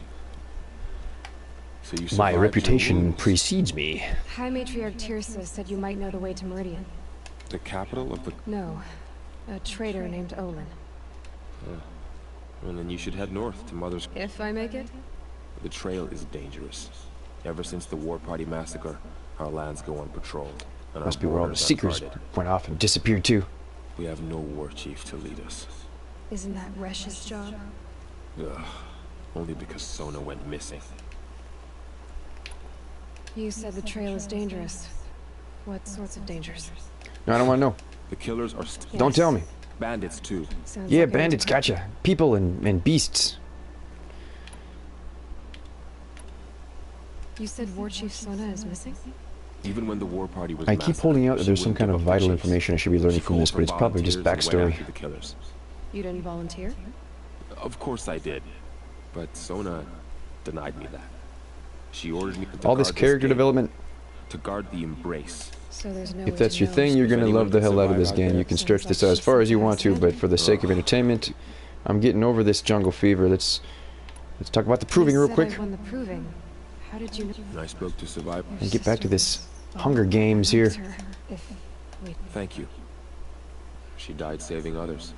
So you My survived your reputation wounds. precedes me. High Matriarch Tirsa said you might know the way to Meridian. The capital of the... No, a traitor named Olin. And then you should head north to Mother's... If I make it? The trail is dangerous. Ever since the War Party massacre, our lands go unpatrolled. And Must our be where all the borders seekers unguarded. went off and disappeared too. We have no war chief to lead us. Isn't that Resh's job? Ugh. Only because Sona went missing. You said the trail is dangerous. What sorts of dangers? No, I don't want to know. The killers are Don't tell me. bandits too. Sounds Yeah, like bandits, gotcha. People and beasts. You said War Chief Sona is missing? Even when the War Party was I keep holding out that there's some kind of vital information I should be learning from this, but it's probably just backstory. The killers. You didn't volunteer? Of course I did, but Sona denied me that. She ordered me to All this guard character gate, development. to guard the embrace. So there's no way If that's to your know thing, you're she's- gonna anyone love the could hell out of this survive out game. there. You can Sounds stretch like this out as she's far as you some want to, kind but of for the sake of entertainment, I'm getting over this jungle fever. Let's talk about the proving You real said quick I won the proving. How did you know? I spoke to survivors. and get back to this Hunger Games here. Her if we Thank you. She died saving others.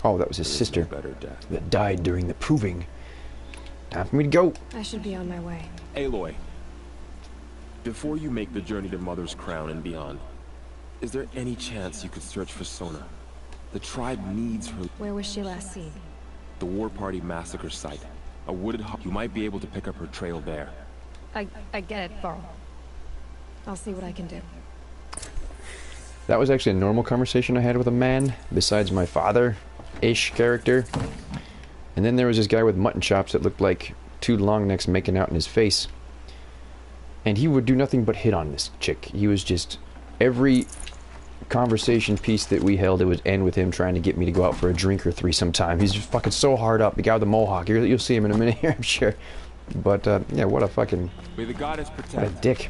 Oh, that was his There is no sister better death. that died during the proving. Time for me to go. I should be on my way. Aloy, before you make the journey to Mother's Crown and beyond, is there any chance you could search for Sona? The tribe needs her. Where was she last seen? The War Party massacre site. A wooded hut. You might be able to pick up her trail there. I get it, Varl. I'll see what I can do. That was actually a normal conversation I had with a man, besides my father-ish character. And then there was this guy with mutton chops that looked like two long necks making out in his face. And he would do nothing but hit on this chick. He was just... Every conversation piece that we held, it would end with him trying to get me to go out for a drink or three sometime. He's just fucking so hard up. The guy with the mohawk. You'll see him in a minute here, I'm sure. But, yeah, what a fucking... May the goddess protect. What a dick.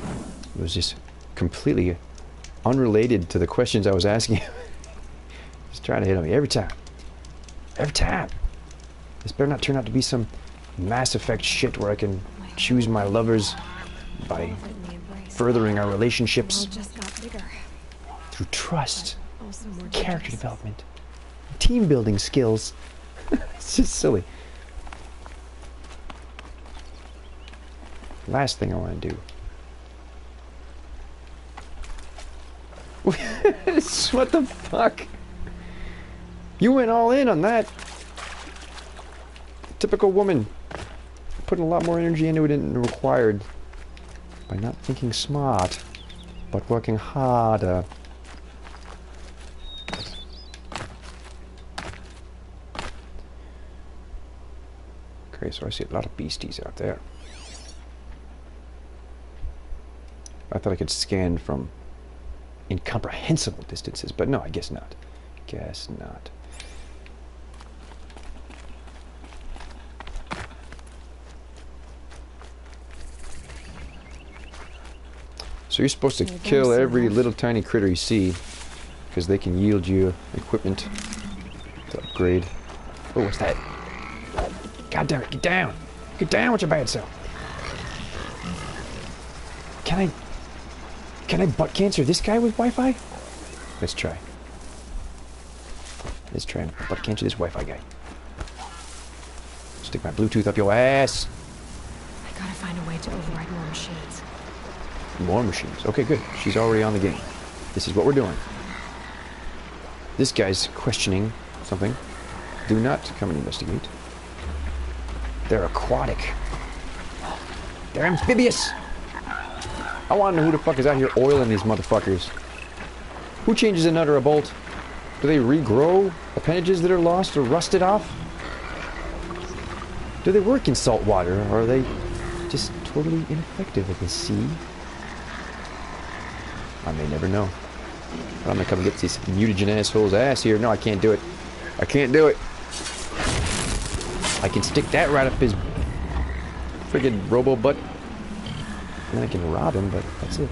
It was just completely unrelated to the questions I was asking him. Just trying to hit on me every time. Every time. This better not turn out to be some Mass Effect shit where I can choose my lovers by furthering our relationships through trust, character development, team building skills. It's just silly. Last thing I want to do. What the fuck? You went all in on that. Typical woman. Putting a lot more energy into it than required. By not thinking smart, but working harder. Okay, so I see a lot of beasties out there. I thought I could scan from incomprehensible distances, but no, I guess not. Guess not. So you're supposed to kill every little tiny critter you see, because they can yield you equipment to upgrade. Oh, what's that? God damn it, get down! Get down with your bad self! Can I butt cancer this guy with Wi-Fi? Let's try. Let's try and butt cancer this Wi-Fi guy. Stick my Bluetooth up your ass! I gotta find a way to override more machines. More machines. Okay, good. She's already on the game. This is what we're doing. This guy's questioning something. Do not come and investigate. They're aquatic. They're amphibious. I want to know who the fuck is out here oiling these motherfuckers. Who changes a nut or a bolt? Do they regrow appendages that are lost or rusted off? Do they work in salt water, or are they just totally ineffective at the sea? I may never know. But I'm gonna come get this mutagen asshole's ass here. No, I can't do it. I can't do it. I can stick that right up his friggin' robo butt. And then I can rob him, but that's it.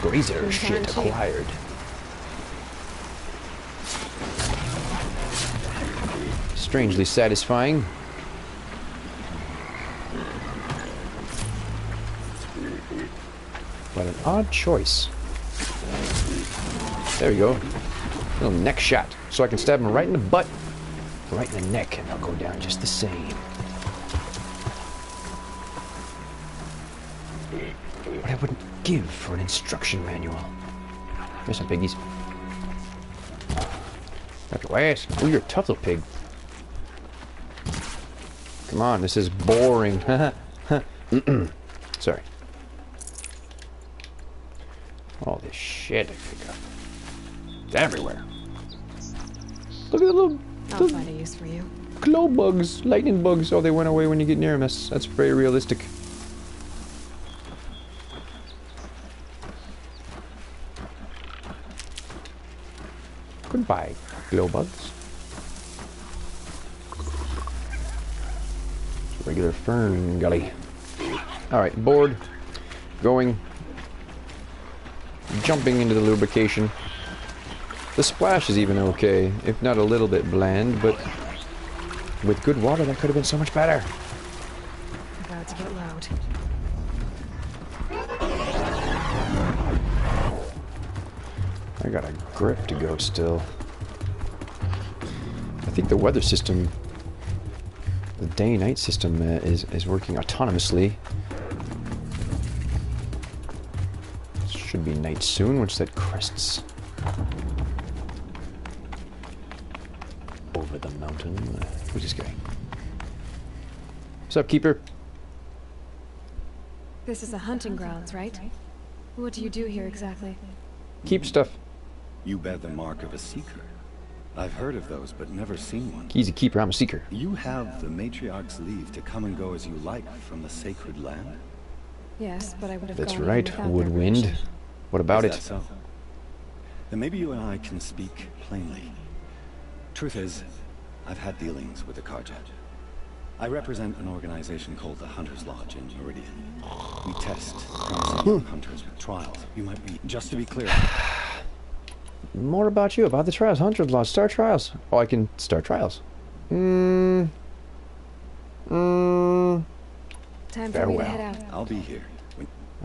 Grazer shit acquired. Strangely satisfying. But an odd choice. There we go. Little neck shot. So I can stab him right in the butt, right in the neck, and I'll go down just the same. What I wouldn't give for an instruction manual. Here's some piggies. Up your ass. Oh, you're a tough little pig. Come on, this is boring. Sorry. All this shit I pick up. It's everywhere. Look at the little... I'll find a use for you. Glow bugs, lightning bugs. Oh, they went away when you get near them. That's very realistic. Goodbye, glow bugs. Regular fern gully. Alright, board. Going. Jumping into the lubrication. The splash is even okay, if not a little bit bland, but with good water that could have been so much better. About to get loud. I got a grip to go still. I think the weather system, the day-night system is working autonomously. Should be night soon once that crests over the mountain. Who's this guy? What's up, Keeper? This is the hunting grounds, right? What do you do here exactly? Keep stuff. You bear the mark of a seeker. I've heard of those, but never seen one. He's a keeper, I'm a seeker. You have the matriarch's leave to come and go as you like from the sacred land? Yes, but I would have That's gone right, without their Woodwind. permission. What about Is it? that so? Then maybe you and I can speak plainly. Truth is, I've had dealings with the Carja. I represent an organization called the Hunter's Lodge in Meridian. We test promising young hunters with trials. You might be, just to be clear. More about you, about the trials. Hunter's Lodge, start trials. Oh, I can start trials. Time for me to Farewell. head out. I'll be here.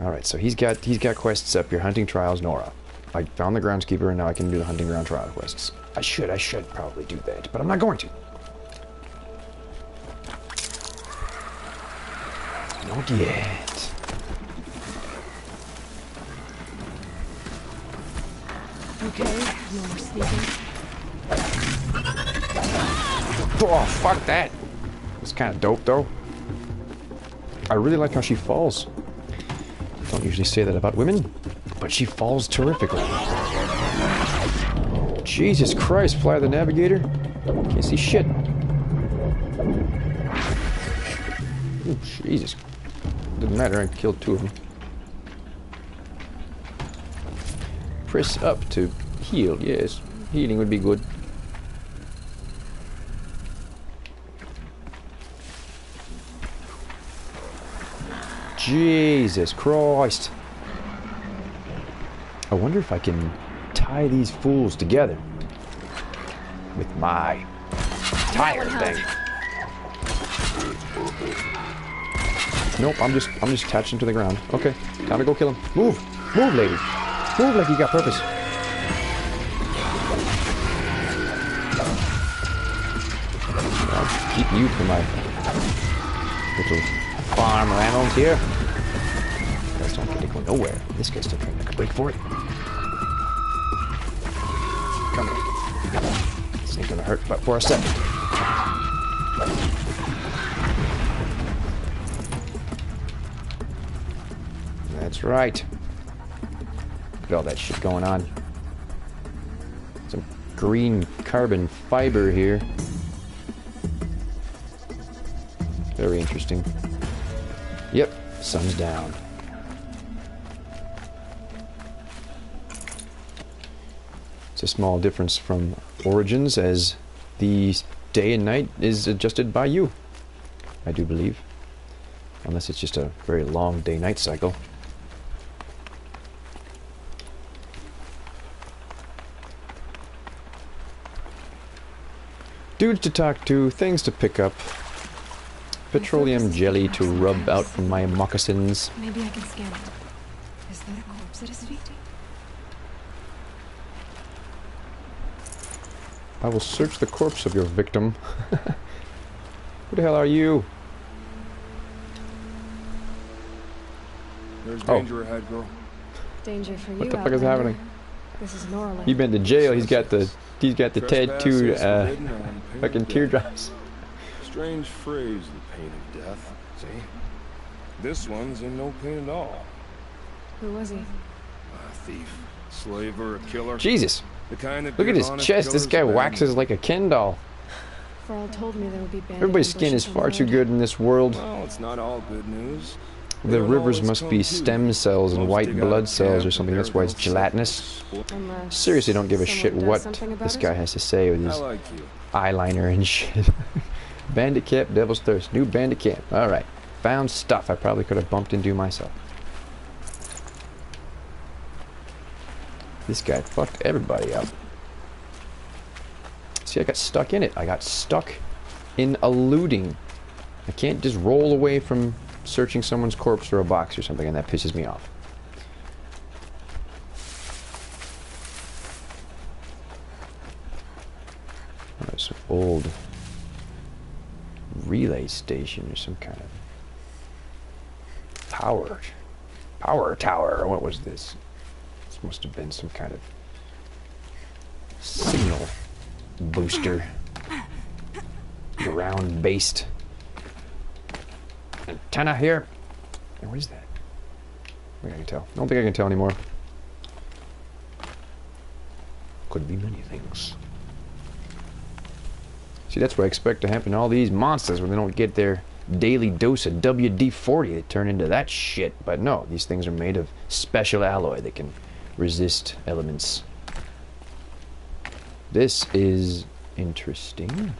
Alright, so he's got quests up here. Hunting trials, Nora. I found the groundskeeper and now I can do the hunting ground trial quests. I should probably do that, but I'm not going to. Not yet. Okay, no more sneaking. Oh, fuck that. It's kind of dope, though. I really like how she falls. Don't usually say that about women, but she falls terrifically. Jesus Christ, Fly the Navigator. Can't see shit. Ooh, Jesus. Doesn't matter, I killed 2 of them. Press up to heal, yes. Healing would be good. Jesus Christ. I wonder if I can tie these fools together with my tire thing. Nope, I'm just attached him to the ground. Okay, time to go kill him. Move! Move, lady! Move like you got purpose. I'll keep you for my little farm animals here. You guys don't get to go nowhere. This guy's still trying to make a break for it. Come here. This ain't gonna hurt but for a second. That's right. Look at all that shit going on. Some green carbon fiber here. Very interesting. Yep, sun's down. It's a small difference from Origins, as the day and night is adjusted by you, I do believe. Unless it's just a very long day-night cycle. Dudes to talk to, things to pick up. Petroleum jelly to rub out from my moccasins. Maybe I can scan it. Is that a corpse at his feet? I will search the corpse of your victim. Who the hell are you? There's danger ahead, girl. Danger for you. What the fuck is happening? This is Norland. You've been to jail. He's got the tattooed fucking teardrops. Strange phrase, the pain of death. See? This one's in no pain at all. Who was he? A thief, slaver, a killer. Jesus. The kind that Look at his honest chest. This guy killers waxes like a Ken doll. Farrell told me there would be bandit Everybody's skin is ambushes on far the too road. good in this world. Well, it's not all good news. The rivers must be stem cells and white blood cells or something. That's why it's gelatinous. Unless Seriously, don't give a shit someone does what something about this it? guy has to say with I his like you. eyeliner and shit. Bandit Camp, Devil's Thirst. New Bandit Camp. Alright. Found stuff I probably could have bumped into myself. This guy fucked everybody up. See, I got stuck in it. I got stuck in eluding. I can't just roll away from searching someone's corpse or a box or something, and that pisses me off. Oh, there's an old relay station or some kind of power tower. What was this? This must have been some kind of signal booster. ground-based antenna here. And what is that? I think I can tell. I don't think I can tell anymore. Could be many things. See, that's what I expect to happen to all these monsters when they don't get their daily dose of WD-40. They turn into that shit. But no, these things are made of special alloy that can resist elements. This is interesting.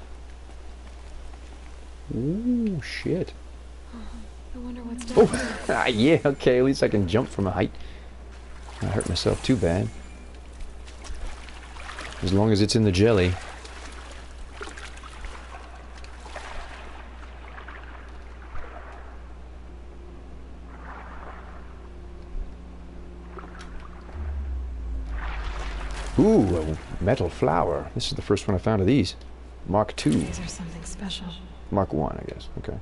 Ooh, shit. I wonder what's down there. Oh, yeah, okay, at least I can jump from a height. I hurt myself too bad. As long as it's in the jelly. Ooh, a metal flower. This is the first one I found of these. Mark II. These are something special. Mark I, I guess. Okay.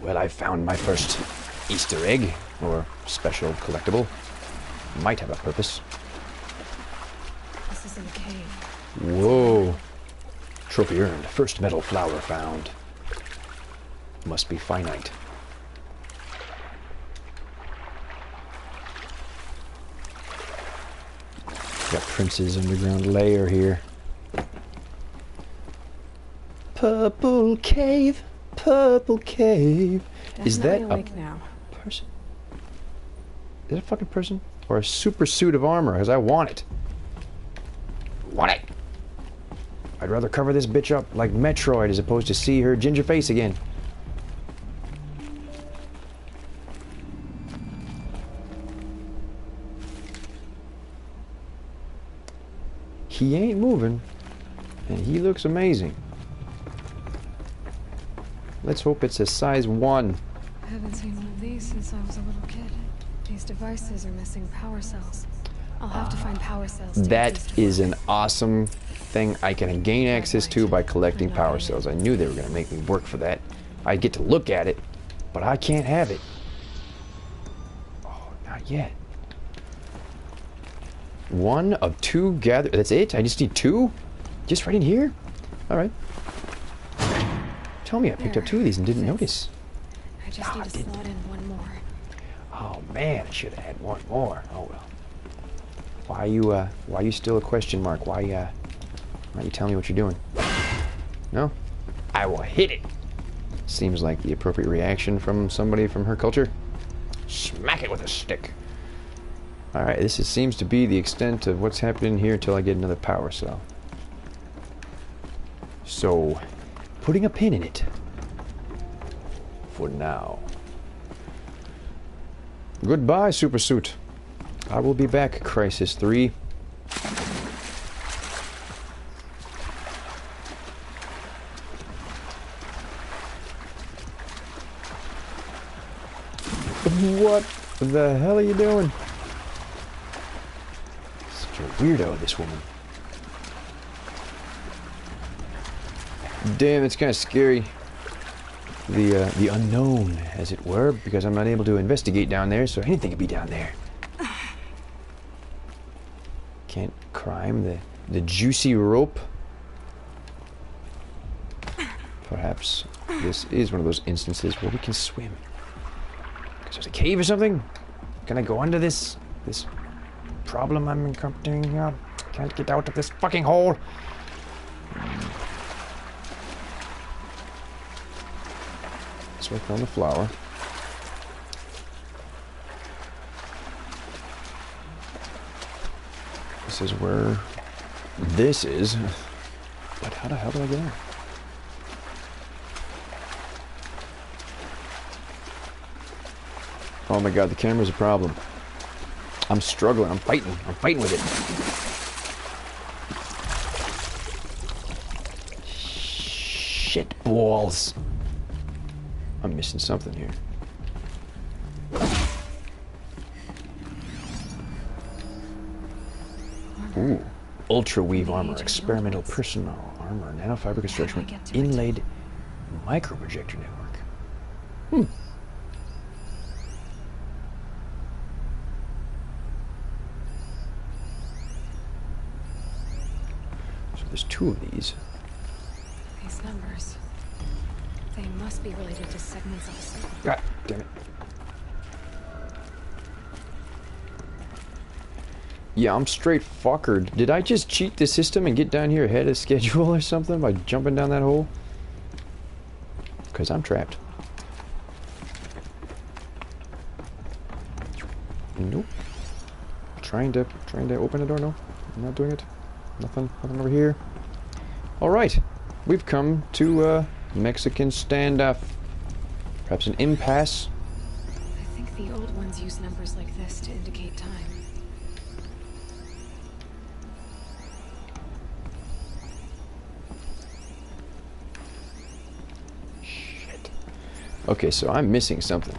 Well, I found my first Easter egg, or special collectible. Might have a purpose. This is in a cave. Whoa. Trophy earned. First metal flower found. Must be finite. Got Prince's underground lair here. Purple cave. Purple cave. Is that a person? Is that a fucking person? Or a super suit of armor? Because I want it. Want it. I'd rather cover this bitch up like Metroid as opposed to see her ginger face again. He ain't moving, and he looks amazing. Let's hope it's a size 1. I haven't seen one of these since I was a little kid. These devices are missing power cells. I'll have to find power cells. That is an awesome thing I can gain access to by collecting power cells. I knew they were going to make me work for that. I get to look at it, but I can't have it. Oh, not yet. 1 of 2 gathered. That's it? I just need 2? Just right in here? Alright. Tell me I picked up 2 of these and didn't notice. I just need to slot in 1 more. Oh man, I should have had 1 more. Oh well. Why are you still a question mark? Why you telling me what you're doing? No? I will hit it. Seems like the appropriate reaction from somebody from her culture. Smack it with a stick. Alright, this seems to be the extent of what's happening here until I get another power cell. So, putting a pin in it. For now. Goodbye, Super Suit. I will be back, Crisis 3. What the hell are you doing? Such a weirdo, this woman. Damn, it's kind of scary. The unknown, as it were, because I'm not able to investigate down there, so anything could be down there. Can't climb the juicy rope. Perhaps this is one of those instances where we can swim. Because there's a cave or something? Can I go under this problem I'm encountering here? Can't get out of this fucking hole. So I found the flower. This is where this is. But how the hell do I get out? Oh my god, the camera's a problem. I'm struggling. I'm fighting with it. Shit balls. I'm missing something here. Ooh. Ultra weave armor, experimental personal armor, nanofiber construction, inlaid microprojector network. So there's 2 of these. These numbers. They must be related to segments of a circle. God damn it. Yeah, I'm straight fuckered. Did I just cheat the system and get down here ahead of schedule or something by jumping down that hole? Because I'm trapped. Nope. Trying to open the door. No, I'm not doing it. Nothing over here. All right, we've come to Mexican standoff. Perhaps an impasse. I think the old ones use numbers like this to indicate time. Shit. Okay, so I'm missing something.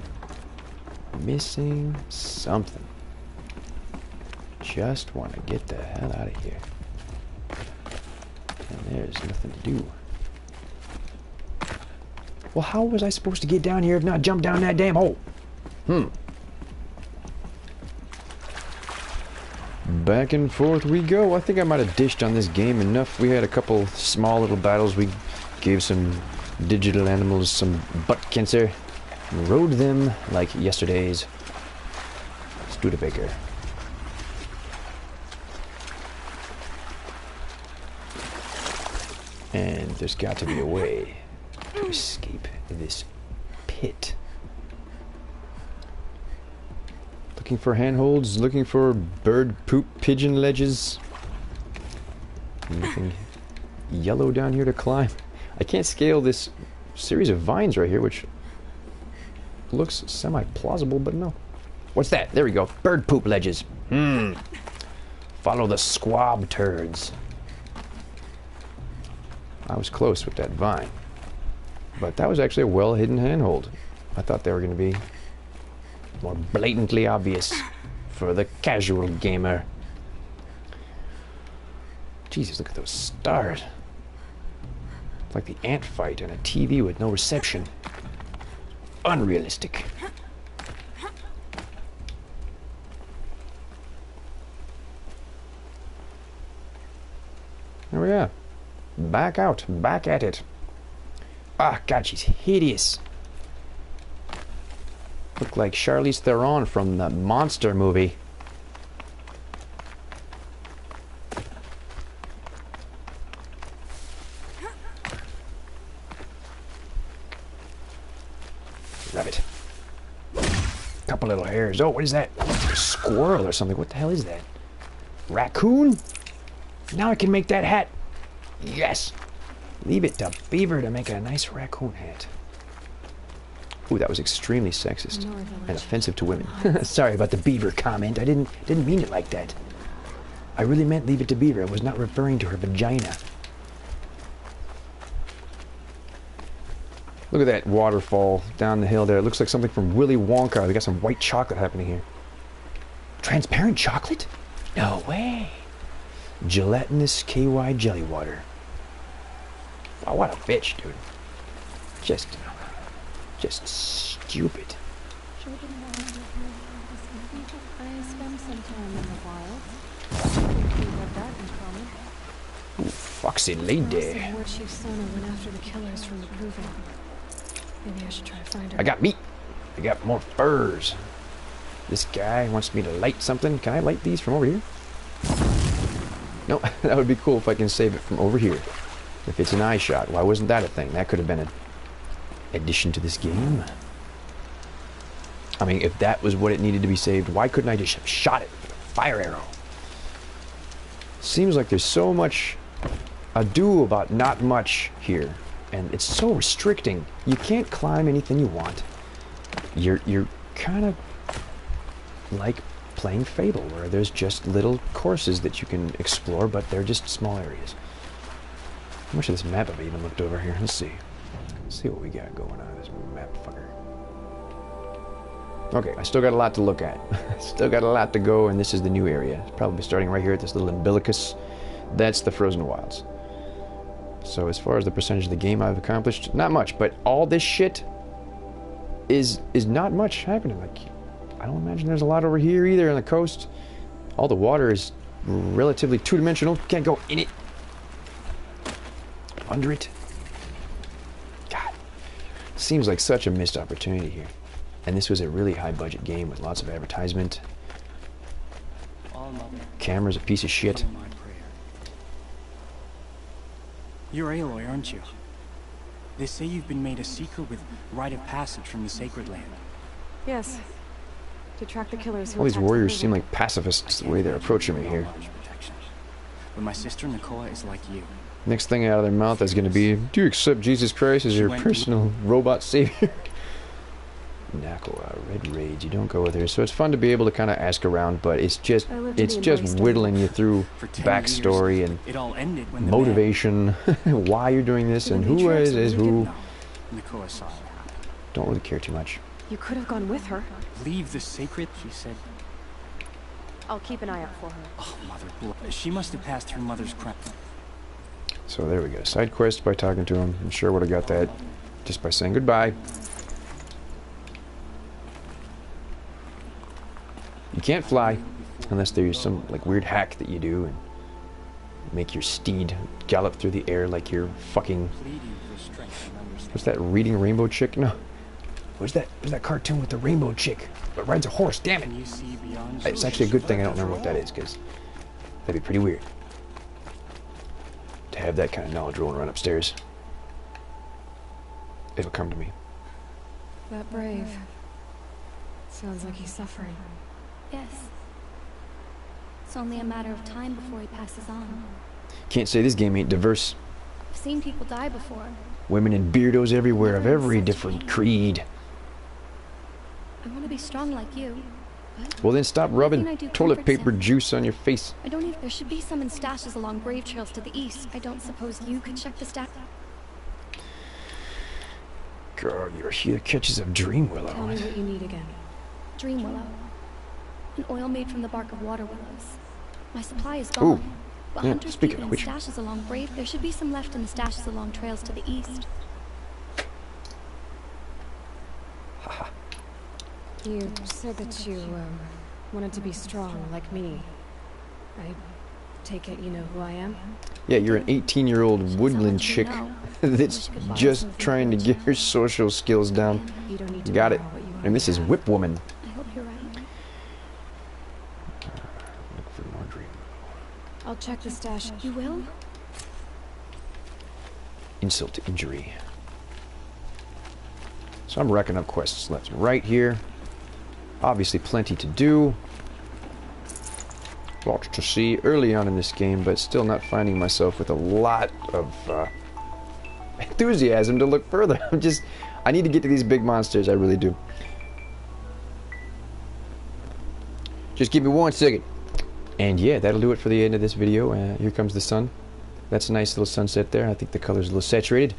Missing something. Just want to get the hell out of here. And there's nothing to do. Well, how was I supposed to get down here if not jump down that damn hole? Back and forth we go. I think I might have dished on this game enough. We had a couple small little battles. We gave some digital animals some butt cancer. And rode them like yesterday's Studebaker. And there's got to be a way to escape this pit. Looking for handholds, looking for bird poop pigeon ledges. Anything yellow down here to climb? I can't scale this series of vines right here, which looks semi-plausible, but no. What's that? There we go. Bird poop ledges. Follow the squab turds. I was close with that vine. But that was actually a well-hidden handhold. I thought they were going to be more blatantly obvious for the casual gamer. Jesus, look at those stars. It's like the ant fight on a TV with no reception. Unrealistic. There we are. Back out, back at it. Ah, God, she's hideous. Look like Charlize Theron from the Monster movie. Rabbit. Couple little hairs. Oh, what is that? A squirrel or something. What the hell is that? Raccoon? Now I can make that hat. Yes! Leave it to Beaver to make a nice raccoon hat. Ooh, that was extremely sexist and offensive to women. Sorry about the Beaver comment. I didn't mean it like that. I really meant leave it to Beaver. I was not referring to her vagina. Look at that waterfall down the hill there. It looks like something from Willy Wonka. We got some white chocolate happening here. Transparent chocolate? No way. Gelatinous KY jelly water. Oh, what a bitch, dude. Just stupid. I spent some time in the wild. We have that in common. Ooh, foxy lady. War Chief Sona went after the killers from the proving. Maybe I should try to find her. I got meat. I got more furs. This guy wants me to light something. Can I light these from over here? No, that would be cool if I can save it from over here. If it's an eye shot, why wasn't that a thing? That could have been an addition to this game. I mean, if that was what it needed to be saved, why couldn't I just have shot it with a fire arrow? Seems like there's so much ado about not much here, and it's so restricting. You can't climb anything you want. You're kind of like playing Fable, where there's just little courses that you can explore, but they're just small areas. How much of this map have I even looked over here? Let's see. Let's see what we got going on this map fucker. Okay, I still got a lot to look at. Still got a lot to go, and this is the new area. It's probably starting right here at this little umbilicus. That's the Frozen Wilds. So as far as the percentage of the game I've accomplished, not much, but all this shit is not much happening. Like, I don't imagine there's a lot over here either on the coast. All the water is relatively two-dimensional. Can't go in it. Under it. Seems like such a missed opportunity here. And this was a really high budget game with lots of advertisement. Camera's a piece of shit. You're Aloy, aren't you? They say you've been made a seeker with rite of passage from the Sacred Land. Yes. To track the killers who All these attacked warriors the seem like pacifists the way they're approaching me here. But my sister Nakoa is like you. Next thing out of their mouth is going to be, do you accept Jesus Christ as your personal robot savior? Nakoa, Red Rage, you don't go with her. So it's fun to be able to kind of ask around, but it's just whittling you through backstory and it all ended when motivation, why you're doing this, and who is who. Nakoa saw it happen. Don't really care too much. You could have gone with her. Leave the sacred, she said. I'll keep an eye out for her. Oh, Mother, she must have passed her mother's crown. So there we go. Side quest by talking to him. I'm sure would have got that just by saying goodbye. You can't fly unless there's some like weird hack that you do and make your steed gallop through the air like you're fucking. What's that reading rainbow chick? No. What's that cartoon with the rainbow chick that rides a horse? Damn it! It's actually a good thing I don't remember what that is, because that'd be pretty weird to have that kind of knowledge rolling around upstairs. It'll come to me. That brave. Sounds like he's suffering. Yes. It's only a matter of time before he passes on. Can't say this game ain't diverse. I've seen people die before. Women and beardos everywhere of every different creed. I want to be strong like you. Well then stop rubbing toilet paper juice on your face. I don't even. There should be some in stashes along grave trails to the east. I don't suppose you could check the stash. Girl, you're here catches of dream willow. Tell me what you need again. Dream willow. An oil made from the bark of water willows. My supply is gone. Ooh. But Yeah, hunters speaking keep it of in which. stashes along grave. There should be some left in the stashes along trails to the east. You said that you wanted to be strong like me. I take it you know who I am? Yeah, you're an 18-year-old woodland chick that's just trying to get her social skills down. You don't need to Got it. borrow what you And this is Whip Woman. I hope you're right. Look for more dream. I'll check the stash. You will? Insult to injury. So I'm racking up quests left and right here. Obviously plenty to do. Lots to see early on in this game, but still not finding myself with a lot of enthusiasm to look further. I need to get to these big monsters, I really do. Just give me 1 second. And yeah, that'll do it for the end of this video. Here comes the sun. That's a nice little sunset there. I think the color's a little saturated.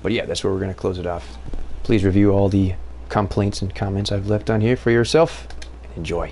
But yeah, that's where we're going to close it off. Please review all the complaints and comments I've left on here for yourself. And enjoy.